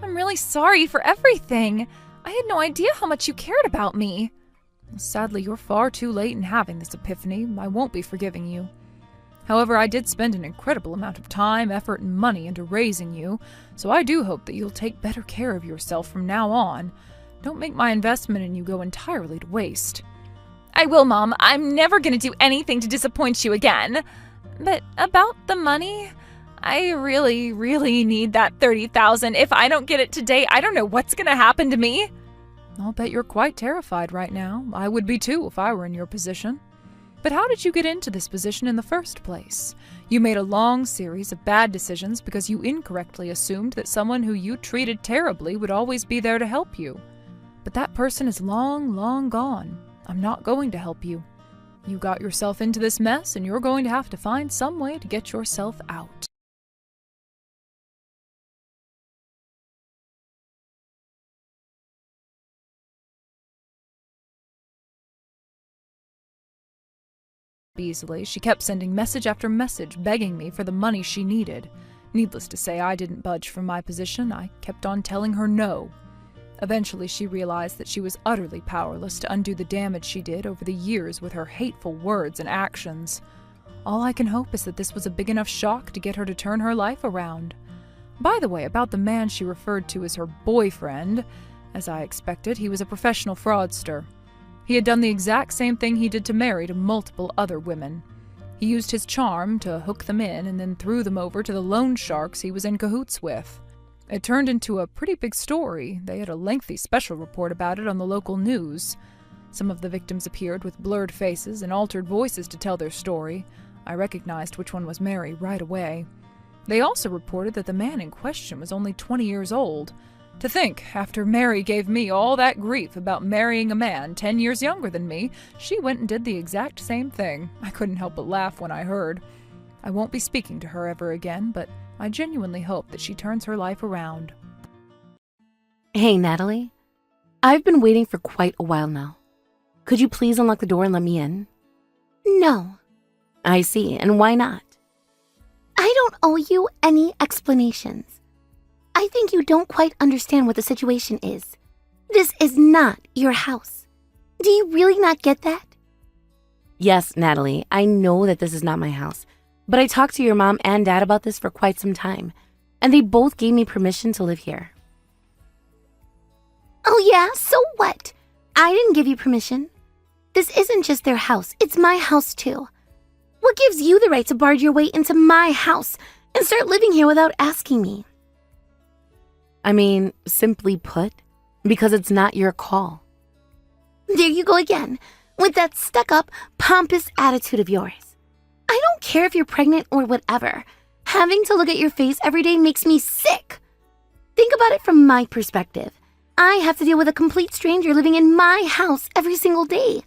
S3: I'm really sorry for everything. I had no idea how much you cared about me.
S1: Sadly, you're far too late in having this epiphany. I won't be forgiving you. However, I did spend an incredible amount of time, effort, and money into raising you, so I do hope that you'll take better care of yourself from now on. Don't make my investment in you go entirely to waste.
S3: I will, Mom. I'm never going to do anything to disappoint you again. But about the money, I really, really need that $30,000. If I don't get it today, I don't know what's going to happen to me.
S1: I'll bet you're quite terrified right now. I would be too if I were in your position. But how did you get into this position in the first place? You made a long series of bad decisions because you incorrectly assumed that someone who you treated terribly would always be there to help you. But that person is long, long gone. I'm not going to help you. You got yourself into this mess, and you're going to have to find some way to get yourself out. Easily, she kept sending message after message begging me for the money she needed. Needless to say, I didn't budge from my position. I kept on telling her no. Eventually, she realized that she was utterly powerless to undo the damage she did over the years with her hateful words and actions. All I can hope is that this was a big enough shock to get her to turn her life around. By the way, about the man she referred to as her boyfriend, as I expected, he was a professional fraudster. He had done the exact same thing he did to Mary to multiple other women. He used his charm to hook them in and then threw them over to the loan sharks he was in cahoots with. It turned into a pretty big story. They had a lengthy special report about it on the local news. Some of the victims appeared with blurred faces and altered voices to tell their story. I recognized which one was Mary right away. They also reported that the man in question was only 20 years old. To think, after Mary gave me all that grief about marrying a man 10 years younger than me, she went and did the exact same thing. I couldn't help but laugh when I heard. I won't be speaking to her ever again, but I genuinely hope that she turns her life around.
S2: Hey, Natalie. I've been waiting for quite a while now. Could you please unlock the door and let me in?
S5: No.
S2: I see, and why not?
S5: I don't owe you any explanations. I think you don't quite understand what the situation is. This is not your house. Do you really not get that?
S2: Yes, Natalie, I know that this is not my house, but I talked to your mom and dad about this for quite some time, and they both gave me permission to live here.
S5: Oh yeah, so what? I didn't give you permission. This isn't just their house, it's my house too. What gives you the right to barge your way into my house and start living here without asking me?
S2: I mean, simply put, because it's not your call.
S5: There you go again, with that stuck-up, pompous attitude of yours. I don't care if you're pregnant or whatever. Having to look at your face every day makes me sick. Think about it from my perspective. I have to deal with a complete stranger living in my house every single day.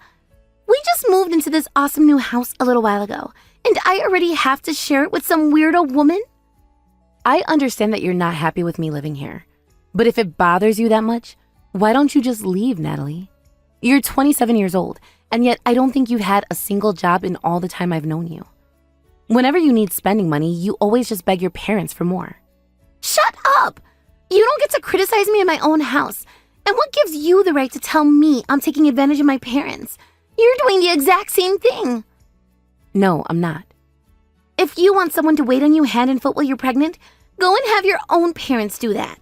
S5: We just moved into this awesome new house a little while ago, and I already have to share it with some weirdo woman?
S2: I understand that you're not happy with me living here, but if it bothers you that much, why don't you just leave, Natalie? You're 27 years old, and yet I don't think you've had a single job in all the time I've known you. Whenever you need spending money, you always just beg your parents for more.
S5: Shut up! You don't get to criticize me in my own house. And what gives you the right to tell me I'm taking advantage of my parents? You're doing the exact same thing.
S2: No, I'm not.
S5: If you want someone to wait on you hand and foot while you're pregnant, go and have your own parents do that.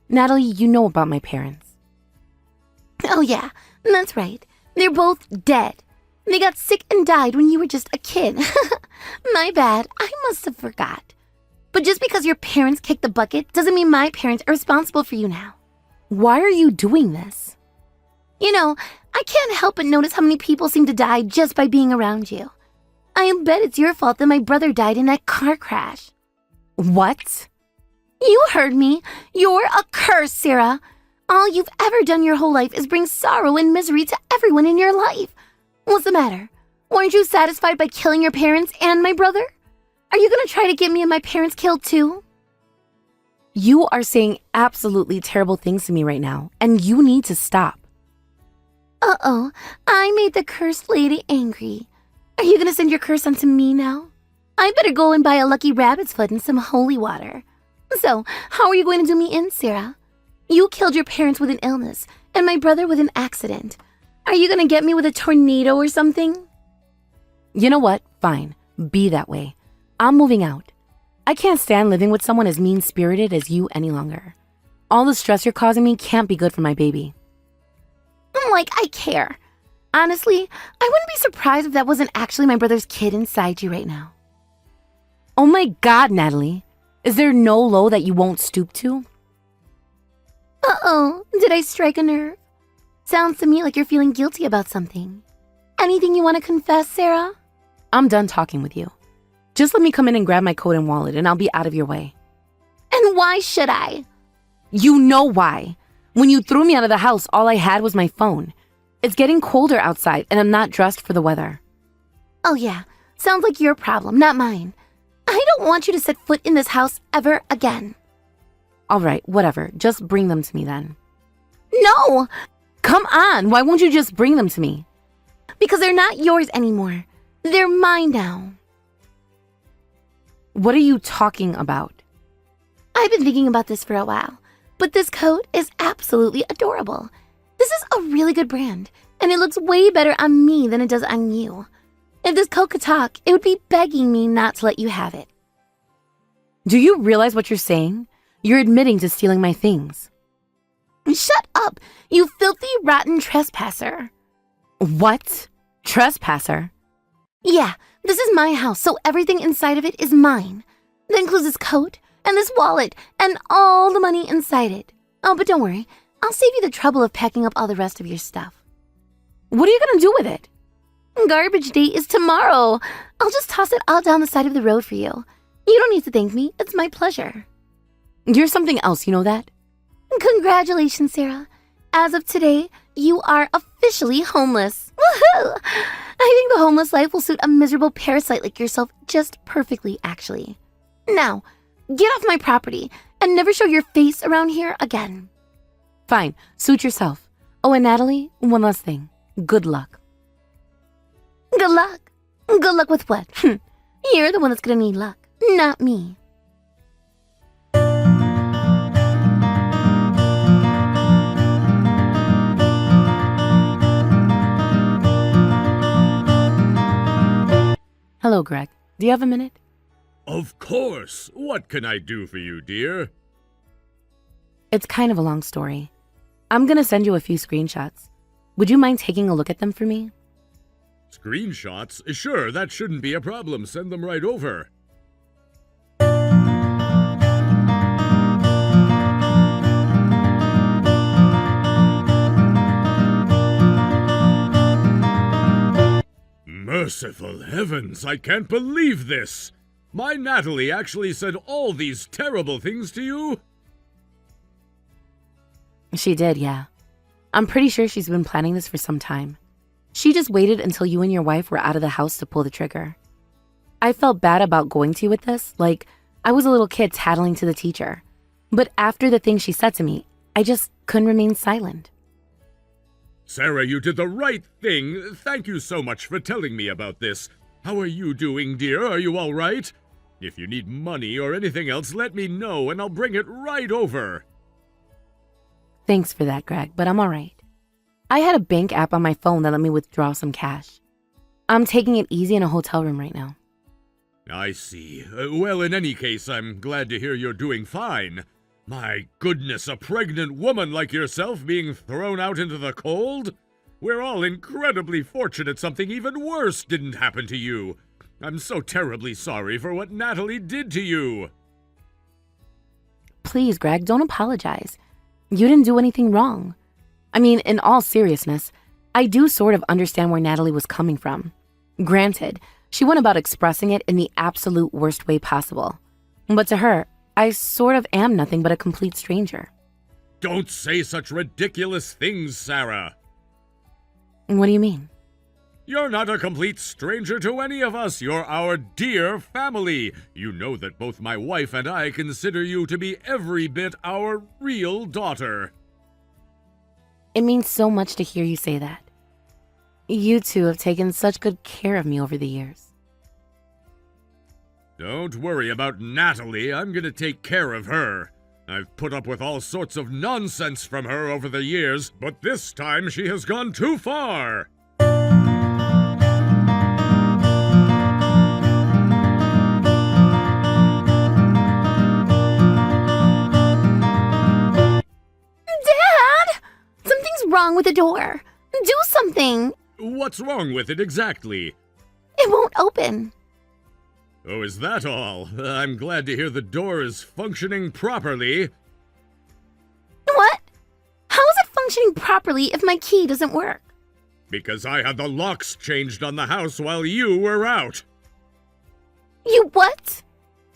S2: Natalie, you know about my parents.
S5: Oh yeah, that's right. They're both dead. They got sick and died when you were just a kid. My bad, I must have forgot. But just because your parents kicked the bucket doesn't mean my parents are responsible for you now.
S2: Why are you doing this?
S5: You know, I can't help but notice how many people seem to die just by being around you. I bet it's your fault that my brother died in that car crash.
S2: What?
S5: You heard me. You're a curse, Sarah. All you've ever done your whole life is bring sorrow and misery to everyone in your life. What's the matter? Weren't you satisfied by killing your parents and my brother? Are you gonna try to get me and my parents killed too?
S2: You are saying absolutely terrible things to me right now, and you need to stop.
S5: Uh-oh, I made the cursed lady angry. Are you gonna send your curse onto me now? I better go and buy a lucky rabbit's foot and some holy water. So, how are you going to do me in, Sarah? You killed your parents with an illness, and my brother with an accident. Are you gonna get me with a tornado or something?
S2: You know what? Fine. Be that way. I'm moving out. I can't stand living with someone as mean-spirited as you any longer. All the stress you're causing me can't be good for my baby.
S5: Like I care. Honestly, I wouldn't be surprised if that wasn't actually my brother's kid inside you right now.
S2: Oh my God, Natalie. Is there no low that you won't stoop to?
S5: Uh-oh, did I strike a nerve? Sounds to me like you're feeling guilty about something. Anything you want to confess, Sarah?
S2: I'm done talking with you. Just let me come in and grab my coat and wallet, and I'll be out of your way.
S5: And why should I?
S2: You know why. When you threw me out of the house, all I had was my phone. It's getting colder outside, and I'm not dressed for the weather.
S5: Oh yeah, sounds like your problem, not mine. I don't want you to set foot in this house ever again.
S2: All right, whatever. Just bring them to me then.
S5: No!
S2: Come on, why won't you just bring them to me?
S5: Because they're not yours anymore. They're mine now.
S2: What are you talking about?
S5: I've been thinking about this for a while, but this coat is absolutely adorable. This is a really good brand, and it looks way better on me than it does on you. If this coat could talk, it would be begging me not to let you have it.
S2: Do you realize what you're saying? You're admitting to stealing my things.
S5: Shut up, you filthy, rotten trespasser.
S2: What? Trespasser?
S5: Yeah, this is my house, so everything inside of it is mine. That includes this coat, and this wallet, and all the money inside it. Oh, but don't worry, I'll save you the trouble of packing up all the rest of your stuff.
S2: What are you gonna do with it?
S5: Garbage day is tomorrow. I'll just toss it all down the side of the road for you. You don't need to thank me, it's my pleasure.
S2: You're something else, you know that?
S5: Congratulations, Sarah. As of today, you are officially homeless. Woohoo! I think the homeless life will suit a miserable parasite like yourself just perfectly, actually. Now, get off my property and never show your face around here again.
S2: Fine, suit yourself. Oh, and Natalie, one last thing. Good luck.
S5: Good luck. Good luck with what? You're the one that's gonna need luck, not me.
S2: Hello, Greg. Do you have a minute?
S4: Of course. What can I do for you, dear?
S2: It's kind of a long story. I'm gonna send you a few screenshots. Would you mind taking a look at them for me?
S4: Screenshots? Sure, that shouldn't be a problem. Send them right over. Merciful heavens, I can't believe this! My Natalie actually said all these terrible things to you?
S2: She did, yeah. I'm pretty sure she's been planning this for some time. She just waited until you and your wife were out of the house to pull the trigger. I felt bad about going to you with this, like I was a little kid tattling to the teacher. But after the things she said to me, I just couldn't remain silent.
S4: Sarah, you did the right thing. Thank you so much for telling me about this. How are you doing, dear? Are you all right? If you need money or anything else, let me know and I'll bring it right over.
S2: Thanks for that, Greg, but I'm all right. I had a bank app on my phone that let me withdraw some cash. I'm taking it easy in a hotel room right now.
S4: I see. Well, in any case, I'm glad to hear you're doing fine. My goodness, a pregnant woman like yourself being thrown out into the cold? We're all incredibly fortunate something even worse didn't happen to you. I'm so terribly sorry for what Natalie did to you.
S2: Please, Greg, don't apologize. You didn't do anything wrong. I mean, in all seriousness, I do sort of understand where Natalie was coming from. Granted, she went about expressing it in the absolute worst way possible. But to her, I sort of am nothing but a complete stranger.
S4: Don't say such ridiculous things, Sarah.
S2: What do you mean?
S4: You're not a complete stranger to any of us. You're our dear family. You know that both my wife and I consider you to be every bit our real daughter.
S2: It means so much to hear you say that. You two have taken such good care of me over the years.
S4: Don't worry about Natalie. I'm gonna take care of her. I've put up with all sorts of nonsense from her over the years, but this time she has gone too far.
S5: Dad! Something's wrong with the door. Do something.
S4: What's wrong with it exactly?
S5: It won't open.
S4: Oh, is that all? I'm glad to hear the door is functioning properly.
S5: What? How is it functioning properly if my key doesn't work?
S4: Because I had the locks changed on the house while you were out.
S5: You what?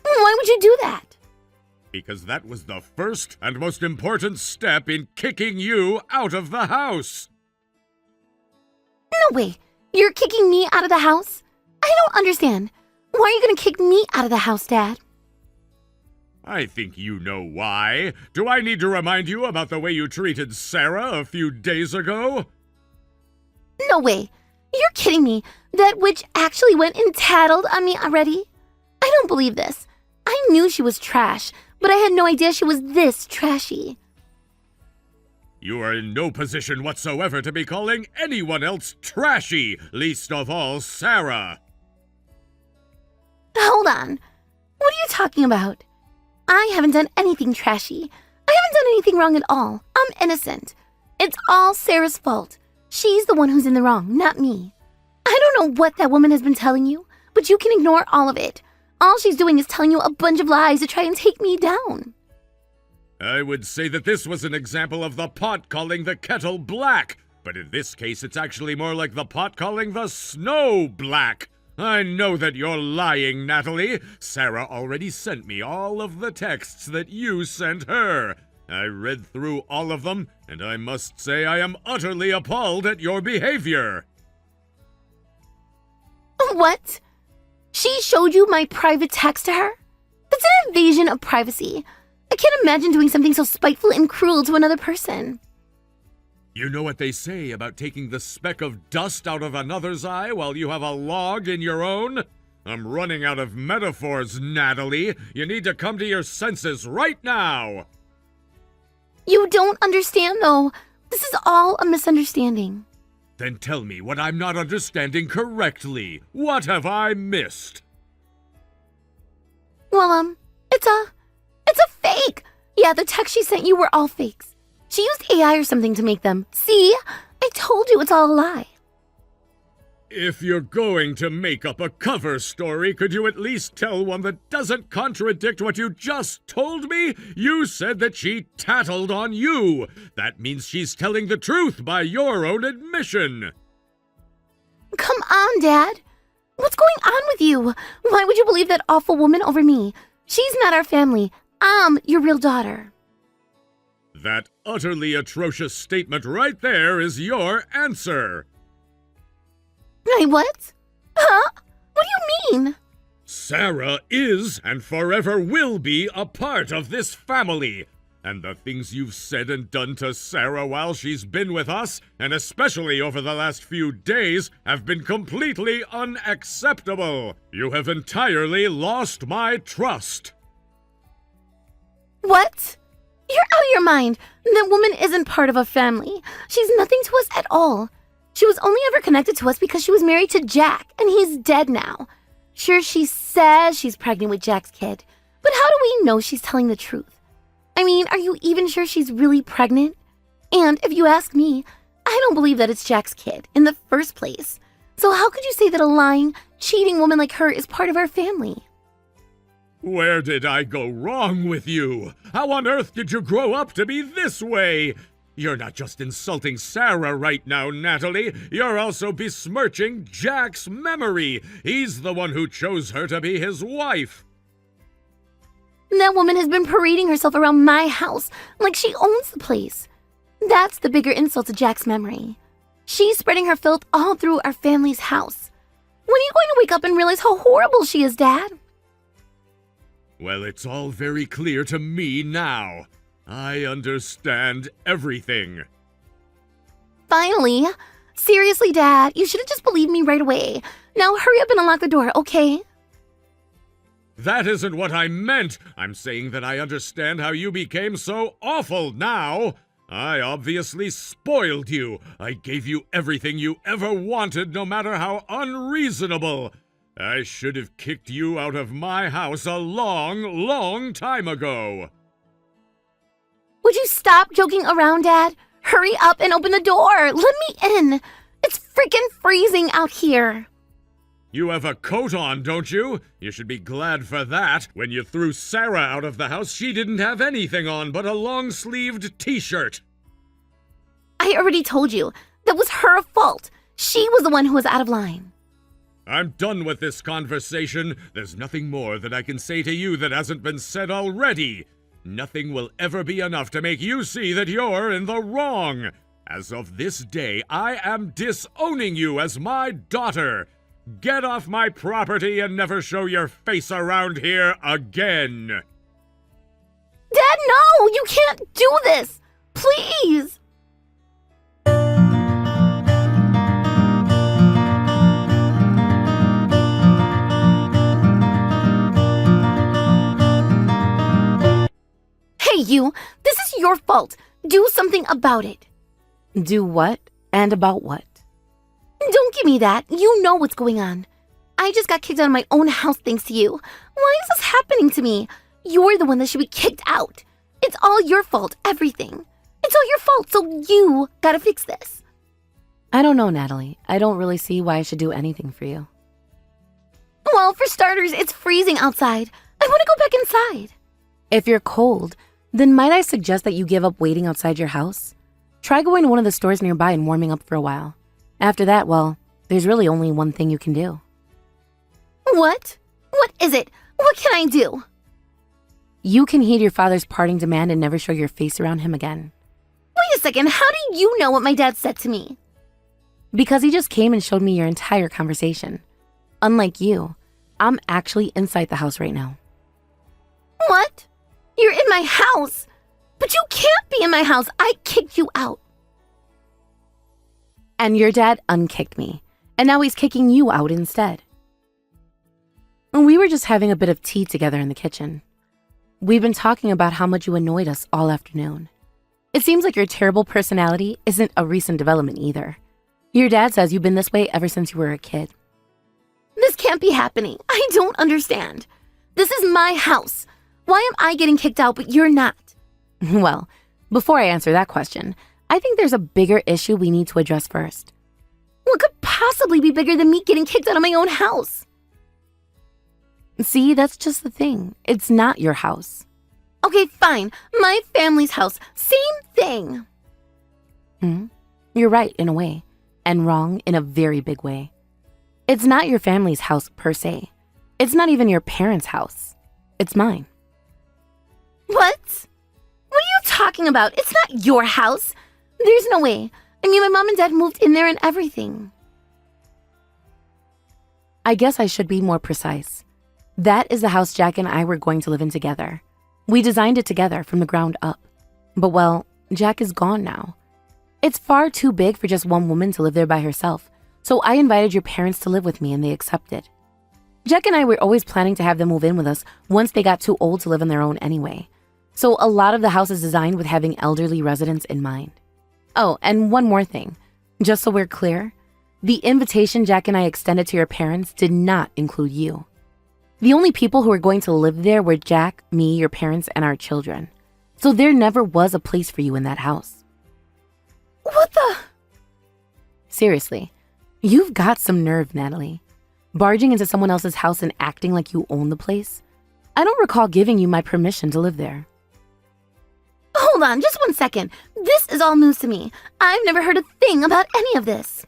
S5: Why would you do that?
S4: Because that was the first and most important step in kicking you out of the house.
S5: No way. You're kicking me out of the house? I don't understand. Why are you going to kick me out of the house, Dad?
S4: I think you know why. Do I need to remind you about the way you treated Sarah a few days ago?
S5: No way. You're kidding me. That witch actually went and tattled on me already? I don't believe this. I knew she was trash, but I had no idea she was this trashy.
S4: You are in no position whatsoever to be calling anyone else trashy, least of all Sarah.
S5: Hold on. What are you talking about? I haven't done anything trashy. I haven't done anything wrong at all. I'm innocent. It's all Sarah's fault. She's the one who's in the wrong, not me. I don't know what that woman has been telling you, but you can ignore all of it. All she's doing is telling you a bunch of lies to try and take me down.
S4: I would say that this was an example of the pot calling the kettle black, but in this case it's actually more like the pot calling the snow black. I know that you're lying, Natalie. Sarah already sent me all of the texts that you sent her. I read through all of them, and I must say I am utterly appalled at your behavior.
S5: What? She showed you my private text to her? That's an invasion of privacy. I can't imagine doing something so spiteful and cruel to another person.
S4: You know what they say about taking the speck of dust out of another's eye while you have a log in your own? I'm running out of metaphors, Natalie. You need to come to your senses right now.
S5: You don't understand, though. This is all a misunderstanding.
S4: Then tell me what I'm not understanding correctly. What have I missed?
S5: Well, it's a fake. Yeah, the texts she sent you were all fakes. She used AI or something to make them. See? I told you it's all a lie.
S4: If you're going to make up a cover story, could you at least tell one that doesn't contradict what you just told me? You said that she tattled on you. That means she's telling the truth by your own admission.
S5: Come on, Dad. What's going on with you? Why would you believe that awful woman over me? She's not our family. I'm your real daughter.
S4: That utterly atrocious statement right there is your answer.
S5: What? Huh? What do you mean?
S4: Sarah is and forever will be a part of this family. And the things you've said and done to Sarah while she's been with us, and especially over the last few days, have been completely unacceptable. You have entirely lost my trust.
S5: What? You're out of your mind. That woman isn't part of a family. She's nothing to us at all. She was only ever connected to us because she was married to Jack, and he's dead now. Sure, she says she's pregnant with Jack's kid, but how do we know she's telling the truth? I mean, are you even sure she's really pregnant? And if you ask me, I don't believe that it's Jack's kid in the first place. So how could you say that a lying, cheating woman like her is part of our family?
S4: Where did I go wrong with you? How on earth did you grow up to be this way? You're not just insulting Sarah right now, Natalie. You're also besmirching Jack's memory. He's the one who chose her to be his wife.
S5: That woman has been parading herself around my house like she owns the place. That's the bigger insult to Jack's memory. She's spreading her filth all through our family's house. When are you going to wake up and realize how horrible she is, Dad?
S4: Well, it's all very clear to me now. I understand everything.
S5: Finally. Seriously, Dad, you should have just believed me right away. Now hurry up and unlock the door, okay?
S4: That isn't what I meant. I'm saying that I understand how you became so awful now. I obviously spoiled you. I gave you everything you ever wanted, no matter how unreasonable. I should have kicked you out of my house a long, long time ago.
S5: Would you stop joking around, Dad? Hurry up and open the door. Let me in. It's freaking freezing out here.
S4: You have a coat on, don't you? You should be glad for that. When you threw Sarah out of the house, she didn't have anything on but a long-sleeved t-shirt.
S5: I already told you. That was her fault. She was the one who was out of line.
S4: I'm done with this conversation. There's nothing more that I can say to you that hasn't been said already. Nothing will ever be enough to make you see that you're in the wrong. As of this day, I am disowning you as my daughter. Get off my property and never show your face around here again.
S5: Dad, no! You can't do this! Please! Hey, you! This is your fault! Do something about it!
S2: Do what? And about what?
S5: Don't give me that. You know what's going on. I just got kicked out of my own house thanks to you. Why is this happening to me? You're the one that should be kicked out. It's all your fault, everything. It's all your fault, so you gotta fix this.
S2: I don't know, Natalie. I don't really see why I should do anything for you.
S5: Well, for starters, it's freezing outside. I want to go back inside.
S2: If you're cold, then might I suggest that you give up waiting outside your house? Try going to one of the stores nearby and warming up for a while. After that, well, there's really only one thing you can do.
S5: What? What is it? What can I do?
S2: you can heed your father's parting demand and never show your face around him again.
S5: Wait a second, how do you know what my dad said to me?
S2: Because he just came and showed me your entire conversation. Unlike you, I'm actually inside the house right now.
S5: What? You're in my house? But you can't be in my house. I kicked you out.
S2: And your dad unkicked me, and now he's kicking you out instead. We were just having a bit of tea together in the kitchen. We've been talking about how much you annoyed us all afternoon. It seems like your terrible personality isn't a recent development either. Your dad says you've been this way ever since you were a kid.
S5: This can't be happening. I don't understand. This is my house. Why am I getting kicked out but you're not?
S2: Well, before I answer that question, I think there's a bigger issue we need to address first.
S5: What could possibly be bigger than me getting kicked out of my own house?
S2: See, that's just the thing. It's not your house.
S5: Okay, fine. My family's house. Same thing.
S2: You're right in a way, and wrong in a very big way. It's not your family's house per se. It's not even your parents' house. It's mine.
S5: What? What are you talking about? It's not your house. There's no way. I mean, my mom and dad moved in there and everything.
S2: I guess I should be more precise. That is the house Jack and I were going to live in together. We designed it together from the ground up. But well, Jack is gone now. It's far too big for just one woman to live there by herself, so I invited your parents to live with me and they accepted. Jack and I were always planning to have them move in with us once they got too old to live on their own anyway. So a lot of the house is designed with having elderly residents in mind. Oh, and one more thing. Just so we're clear, the invitation Jack and I extended to your parents did not include you. The only people who were going to live there were Jack, me, your parents, and our children. So there never was a place for you in that house.
S5: What the?
S2: Seriously, you've got some nerve, Natalie. Barging into someone else's house and acting like you own the place? I don't recall giving you my permission to live there.
S5: Hold on, just 1 second. This is all news to me. I've never heard a thing about any of this.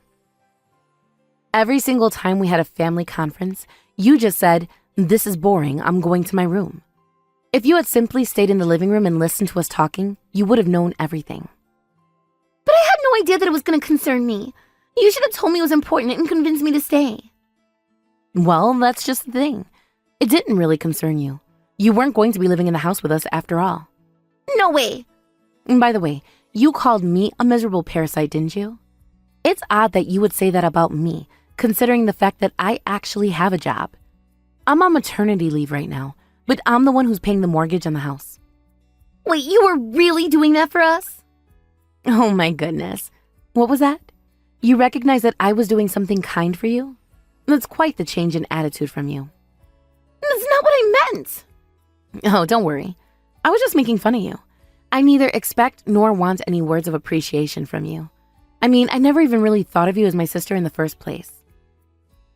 S2: Every single time we had a family conference, you just said, "This is boring, I'm going to my room." If you had simply stayed in the living room and listened to us talking, you would have known everything.
S5: But I had no idea that it was going to concern me. You should have told me it was important and convinced me to stay.
S2: Well, that's just the thing. It didn't really concern you. You weren't going to be living in the house with us after all.
S5: No way.
S2: And by the way, you called me a miserable parasite, didn't you? It's odd that you would say that about me, considering the fact that I actually have a job. I'm on maternity leave right now, but I'm the one who's paying the mortgage on the house.
S5: Wait, you were really doing that for us?
S2: Oh my goodness. What was that? You recognize that I was doing something kind for you? That's quite the change in attitude from you.
S5: That's not what I meant.
S2: Oh, don't worry. I was just making fun of you. I neither expect nor want any words of appreciation from you. I mean, I never even really thought of you as my sister in the first place.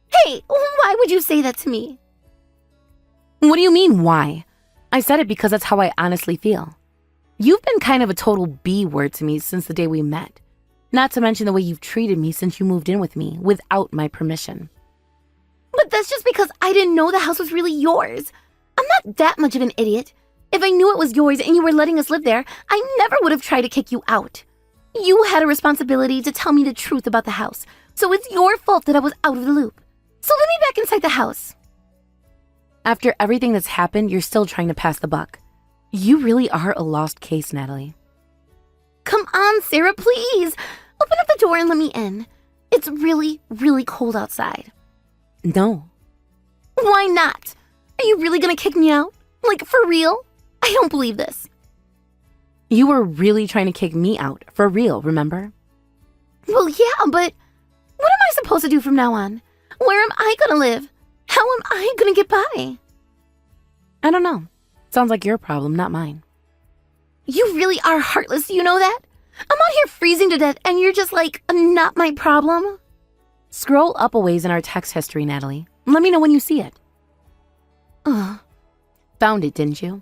S5: Hey, why would you say that to me?
S2: What do you mean, why? I said it because that's how I honestly feel. You've been kind of a total B word to me since the day we met. Not to mention the way you've treated me since you moved in with me without my permission.
S5: But that's just because I didn't know the house was really yours. I'm not that much of an idiot. If I knew it was yours and you were letting us live there, I never would have tried to kick you out. You had a responsibility to tell me the truth about the house, so it's your fault that I was out of the loop. So let me back inside the house.
S2: After everything that's happened, you're still trying to pass the buck. You really are a lost case, Natalie.
S5: Come on, Sarah, please. Open up the door and let me in. It's really, really cold outside.
S2: No.
S5: Why not? Are you really gonna kick me out? Like, for real? I don't believe this.
S2: You were really trying to kick me out, for real, remember?
S5: Well, yeah, but what am I supposed to do from now on? Where am I gonna live? How am I gonna get by?
S2: I don't know. Sounds like your problem, not mine.
S5: You really are heartless, you know that? I'm out here freezing to death and you're just like, not my problem?
S2: Scroll up a ways in our text history, Natalie. Let me know when you see it.
S5: Ugh.
S2: Found it, didn't you?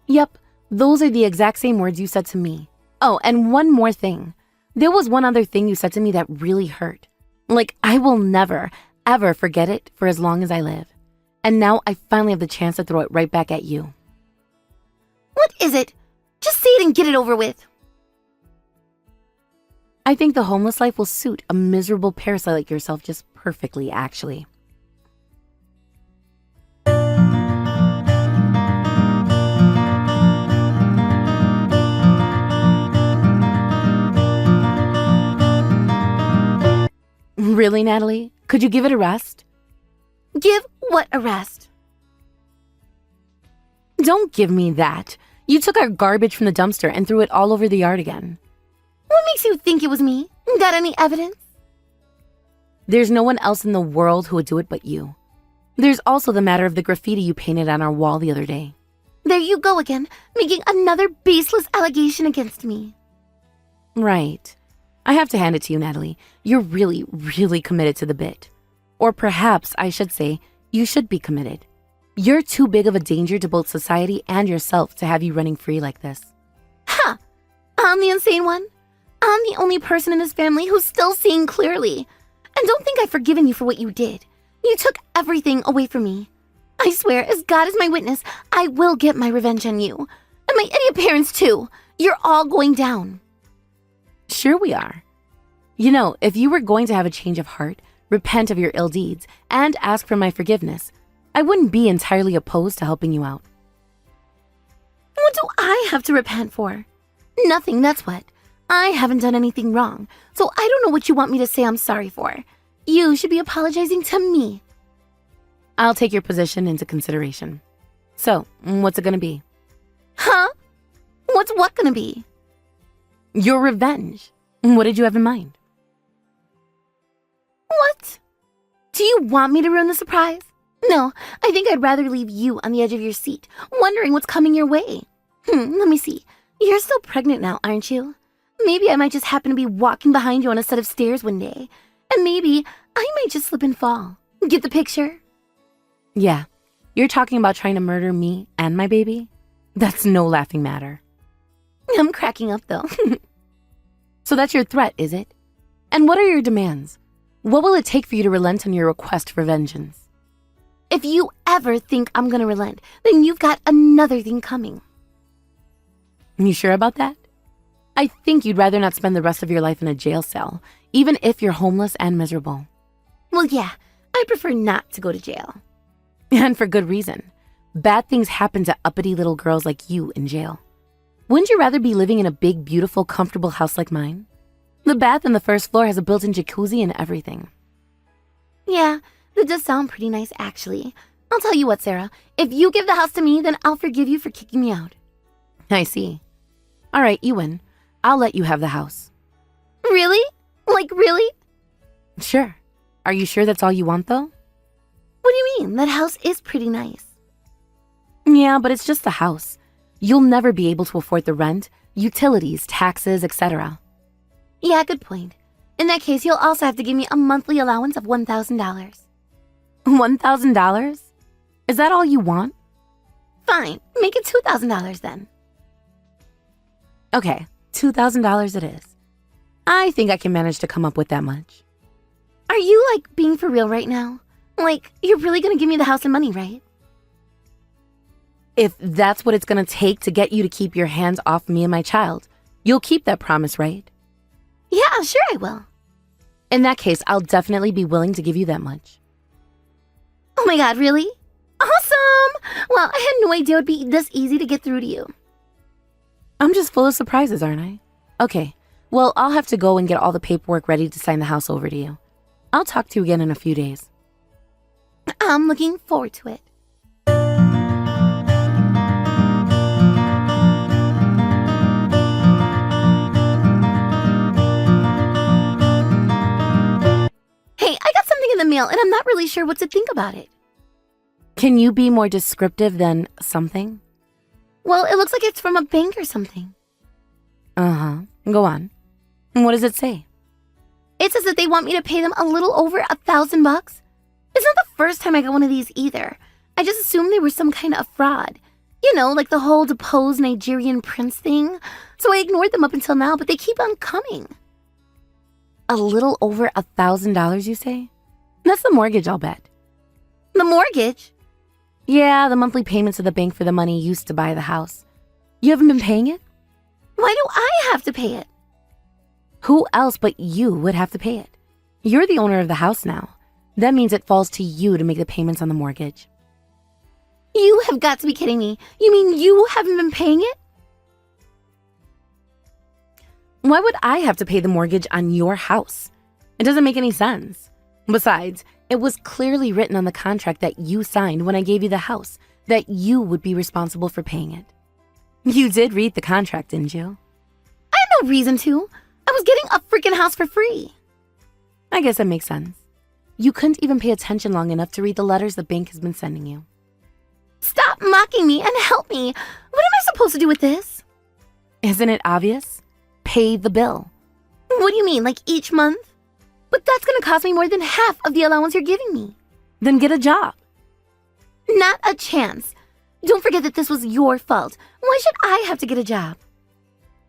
S2: Yep, those are the exact same words you said to me. Oh, and one more thing. There was one other thing you said to me that really hurt. Like, I will never, ever forget it for as long as I live. And now I finally have the chance to throw it right back at you.
S5: What is it? Just say it and get it over with.
S2: I think the homeless life will suit a miserable parasite like yourself just perfectly, actually. Really, Natalie? Could you give it a rest?
S5: Give what a rest?
S2: Don't give me that. You took our garbage from the dumpster and threw it all over the yard again.
S5: What makes you think it was me? Got any evidence?
S2: There's no one else in the world who would do it but you. There's also the matter of the graffiti you painted on our wall the other day.
S5: There you go again, making another baseless allegation against me.
S2: Right. I have to hand it to you, Natalie. You're really, really committed to the bit. Or perhaps I should say, you should be committed. You're too big of a danger to both society and yourself to have you running free like this.
S5: Ha! I'm the insane one. I'm the only person in this family who's still seeing clearly. And don't think I've forgiven you for what you did. You took everything away from me. I swear, as God is my witness, I will get my revenge on you. And my idiot parents too. You're all going down.
S2: Sure we are. You know, if you were going to have a change of heart, repent of your ill deeds, and ask for my forgiveness, I wouldn't be entirely opposed to helping you out.
S5: What do I have to repent for? Nothing, that's what. I haven't done anything wrong, so I don't know what you want me to say I'm sorry for. You should be apologizing to me.
S2: I'll take your position into consideration. So, what's it gonna be?
S5: Huh? What's what gonna be?
S2: Your revenge. What did you have in mind?
S5: What? Do you want me to ruin the surprise? No, I think I'd rather leave you on the edge of your seat, wondering what's coming your way. Let me see. You're still pregnant now, aren't you? Maybe I might just happen to be walking behind you on a set of stairs one day. And maybe I might just slip and fall. Get the picture?
S2: Yeah, you're talking about trying to murder me and my baby? That's no laughing matter.
S5: I'm cracking up though.
S2: So that's your threat, is it? And what are your demands? What will it take for you to relent on your request for vengeance?
S5: If you ever think I'm gonna relent, then you've got another thing coming.
S2: You sure about that? I think you'd rather not spend the rest of your life in a jail cell, even if you're homeless and miserable.
S5: Well, yeah, I prefer not to go to jail.
S2: And for good reason. Bad things happen to uppity little girls like you in jail. Wouldn't you rather be living in a big, beautiful, comfortable house like mine? The bath on the first floor has a built-in jacuzzi and everything.
S5: Yeah, that does sound pretty nice, actually. I'll tell you what, Sarah. If you give the house to me, then I'll forgive you for kicking me out.
S2: I see. All right, you win. I'll let you have the house.
S5: Really? Like, really?
S2: Sure. Are you sure that's all you want, though?
S5: What do you mean? That house is pretty nice.
S2: Yeah, but it's just a house. You'll never be able to afford the rent, utilities, taxes, etc.
S5: Yeah, good point. In that case, you'll also have to give me a monthly allowance of $1,000.
S2: $1,000? Is that all you want?
S5: Fine, make it $2,000 then.
S2: Okay, $2,000 it is. I think I can manage to come up with that much.
S5: Are you, like, being for real right now? Like, you're really gonna give me the house and money, right?
S2: If that's what it's gonna take to get you to keep your hands off me and my child, you'll keep that promise, right?
S5: Yeah, sure I will.
S2: In that case, I'll definitely be willing to give you that much.
S5: Oh my god, really? Awesome! Well, I had no idea it would be this easy to get through to you.
S2: I'm just full of surprises, aren't I? Okay, well, I'll have to go and get all the paperwork ready to sign the house over to you. I'll talk to you again in a few days.
S5: I'm looking forward to it. Hey, I got something in the mail and I'm not really sure what to think about it.
S2: Can you be more descriptive than something?
S5: Well, it looks like it's from a bank or something.
S2: Uh-huh. Go on. What does it say?
S5: It says that they want me to pay them a little over $1,000. It's not the first time I got one of these either. I just assumed they were some kind of fraud. You know, like the whole deposed Nigerian prince thing. So I ignored them up until now, but they keep on coming.
S2: A little over $1,000, you say? That's the mortgage, I'll bet.
S5: The mortgage?
S2: Yeah, the monthly payments to the bank for the money used to buy the house. You haven't been paying it?
S5: Why do I have to pay it?
S2: Who else but you would have to pay it? You're the owner of the house now. That means it falls to you to make the payments on the mortgage.
S5: You have got to be kidding me. You mean you haven't been paying it?
S2: Why would I have to pay the mortgage on your house? It doesn't make any sense. Besides, it was clearly written on the contract that you signed when I gave you the house that you would be responsible for paying it. You did read the contract, didn't you?
S5: I had no reason to. I was getting a freaking house for free.
S2: I guess that makes sense. You couldn't even pay attention long enough to read the letters the bank has been sending you.
S5: Stop mocking me and help me. What am I supposed to do with this?
S2: Isn't it obvious? Pay the bill.
S5: What do you mean, like each month? But that's going to cost me more than half of the allowance you're giving me.
S2: Then get a job.
S5: Not a chance. Don't forget that this was your fault. Why should I have to get a job?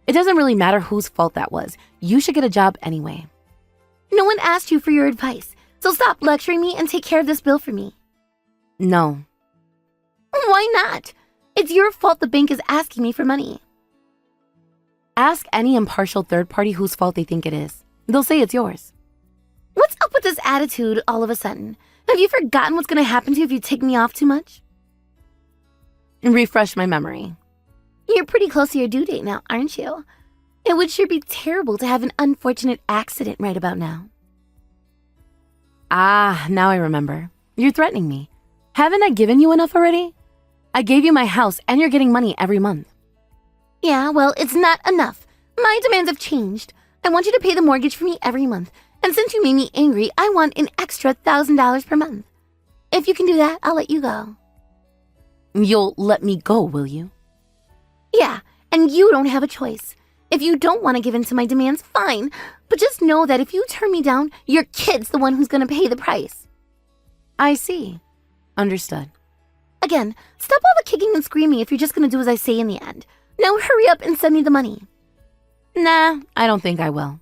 S2: It doesn't really matter whose fault that was. You should get a job anyway.
S5: No one asked you for your advice, so stop lecturing me and take care of this bill for me.
S2: No.
S5: Why not? It's your fault the bank is asking me for money.
S2: Ask any impartial third party whose fault they think it is. They'll say it's yours.
S5: What's up with this attitude all of a sudden? Have you forgotten what's going to happen to you if you tick me off too much?
S2: Refresh my memory.
S5: You're pretty close to your due date now, aren't you? It would sure be terrible to have an unfortunate accident right about now.
S2: Ah, now I remember. You're threatening me. Haven't I given you enough already? I gave you my house and you're getting money every month.
S5: Yeah, well, it's not enough. My demands have changed. I want you to pay the mortgage for me every month. And since you made me angry, I want an extra $1,000 per month. If you can do that, I'll let you go.
S2: You'll let me go, will you?
S5: Yeah, and you don't have a choice. If you don't want to give in to my demands, fine. But just know that if you turn me down, your kid's the one who's going to pay the price.
S2: I see. Understood.
S5: Again, stop all the kicking and screaming if you're just going to do as I say in the end. Now hurry up and send me the money.
S2: Nah, I don't think I will.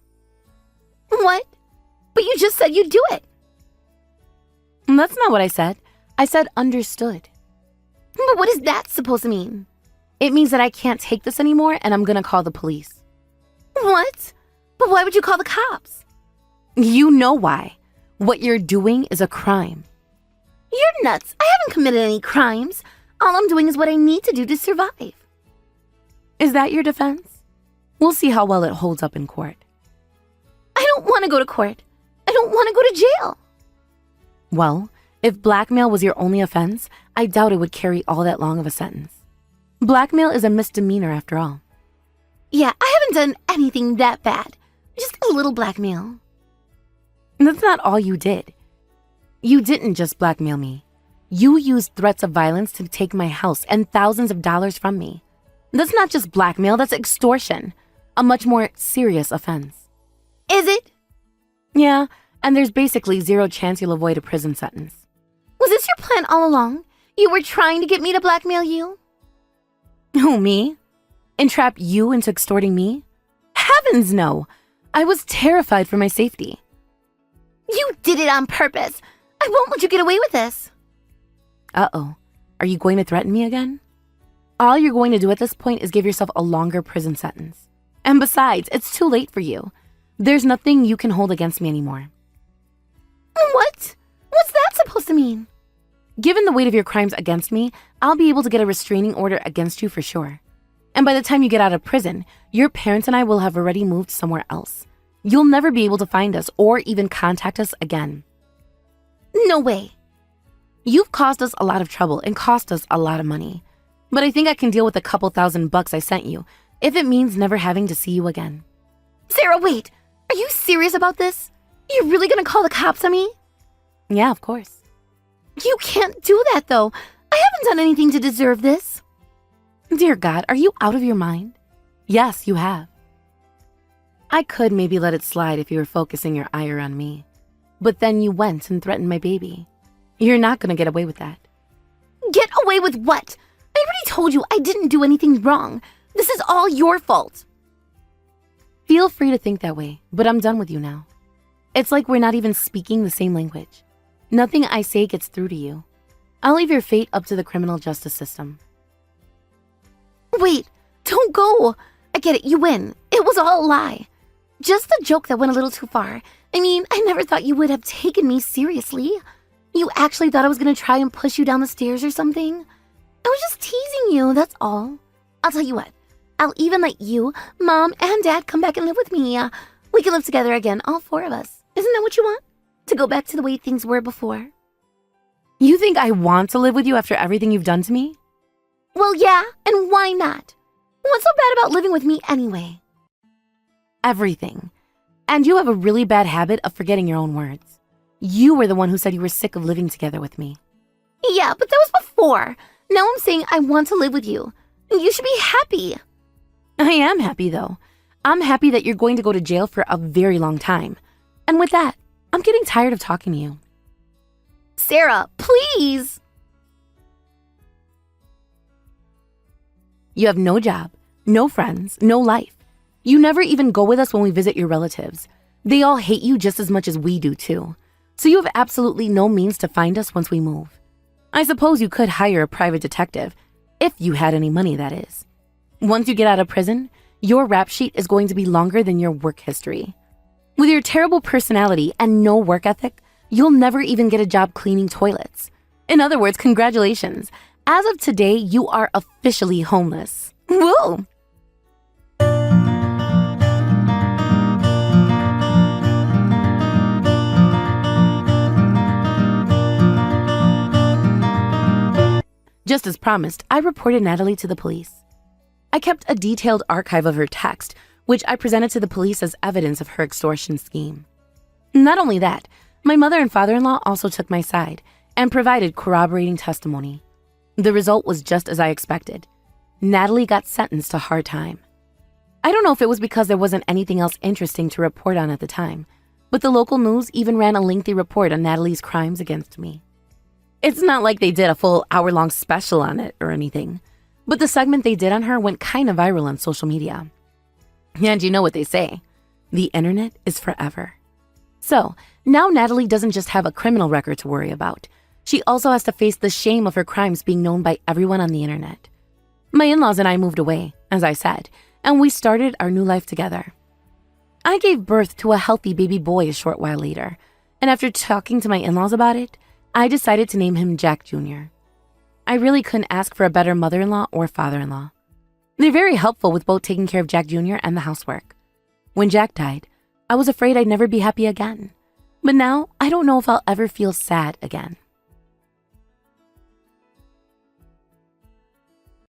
S5: What? But you just said you'd do it.
S2: That's not what I said. I said understood.
S5: But what is that supposed to mean?
S2: It means that I can't take this anymore and I'm gonna call the police.
S5: What? But why would you call the cops?
S2: You know why. What you're doing is a crime.
S5: You're nuts. I haven't committed any crimes. All I'm doing is what I need to do to survive.
S2: Is that your defense? We'll see how well it holds up in court.
S5: I don't want to go to court. I don't want to go to jail.
S2: Well, if blackmail was your only offense, I doubt it would carry all that long of a sentence. Blackmail is a misdemeanor after all.
S5: Yeah, I haven't done anything that bad. Just a little blackmail.
S2: That's not all you did. You didn't just blackmail me. You used threats of violence to take my house and thousands of dollars from me. That's not just blackmail, that's extortion. A much more serious offense.
S5: Is it?
S2: Yeah, and there's basically zero chance you'll avoid a prison sentence.
S5: Was this your plan all along? You were trying to get me to blackmail you?
S2: Who, me? Entrap you into extorting me? Heavens no! I was terrified for my safety.
S5: You did it on purpose. I won't let you get away with this.
S2: Uh-oh. Are you going to threaten me again? All you're going to do at this point is give yourself a longer prison sentence. And besides, it's too late for you. There's nothing you can hold against me anymore.
S5: What? What's that supposed to mean?
S2: Given the weight of your crimes against me, I'll be able to get a restraining order against you for sure. And by the time you get out of prison, your parents and I will have already moved somewhere else. You'll never be able to find us or even contact us again.
S5: No way.
S2: You've caused us a lot of trouble and cost us a lot of money. But I think I can deal with a couple $1,000 I sent you if it means never having to see you again.
S5: Sarah, wait. Are you serious about this? You're really gonna call the cops on me?
S2: Yeah, of course.
S5: You can't do that, though. I haven't done anything to deserve this.
S2: Dear God, are you out of your mind? Yes, you have. I could maybe let it slide if you were focusing your ire on me. But then you went and threatened my baby. You're not gonna get away with that.
S5: Get away with what? I already told you I didn't do anything wrong. This is all your fault.
S2: Feel free to think that way, but I'm done with you now. It's like we're not even speaking the same language. Nothing I say gets through to you. I'll leave your fate up to the criminal justice system.
S5: Wait, Don't go. I get it, you win. It was all a lie. Just a joke that went a little too far. I mean, I never thought you would have taken me seriously. You actually thought I was gonna try and push you down the stairs or something? I was just teasing you, that's all. I'll tell you what. I'll even let you, Mom, and Dad come back and live with me. We can live together again, all four of us. Isn't that what you want? To go back to the way things were before?
S2: You think I want to live with you after everything you've done to me?
S5: Well, yeah, and why not? What's so bad about living with me anyway?
S2: Everything. And you have a really bad habit of forgetting your own words. You were the one who said you were sick of living together with me.
S5: Yeah, but that was before. Now I'm saying I want to live with you. You should be happy.
S2: I am happy, though. I'm happy that you're going to go to jail for a very long time. And with that, I'm getting tired of talking to you.
S5: Sarah, please.
S2: You have no job, no friends, no life. You never even go with us when we visit your relatives. They all hate you just as much as we do, too. So you have absolutely no means to find us once we move. I suppose you could hire a private detective, if you had any money, that is. Once you get out of prison, your rap sheet is going to be longer than your work history. With your terrible personality and no work ethic, you'll never even get a job cleaning toilets. In other words, congratulations. As of today, you are officially homeless. Woo! Just as promised, I reported Natalie to the police. I kept a detailed archive of her text, which I presented to the police as evidence of her extortion scheme. Not only that, my mother and father-in-law also took my side and provided corroborating testimony. The result was just as I expected. Natalie got sentenced to hard time. I don't know if it was because there wasn't anything else interesting to report on at the time, but the local news even ran a lengthy report on Natalie's crimes against me. It's not like they did a full hour-long special on it or anything, but the segment they did on her went kind of viral on social media. And you know what they say, the internet is forever. So now Natalie doesn't just have a criminal record to worry about. She also has to face the shame of her crimes being known by everyone on the internet. My in-laws and I moved away, as I said, and we started our new life together. I gave birth to a healthy baby boy a short while later, and after talking to my in-laws about it, I decided to name him Jack Jr. I really couldn't ask for a better mother-in-law or father-in-law. They're very helpful with both taking care of Jack Jr. and the housework. When Jack died, I was afraid I'd never be happy again. But now, I don't know if I'll ever feel sad again.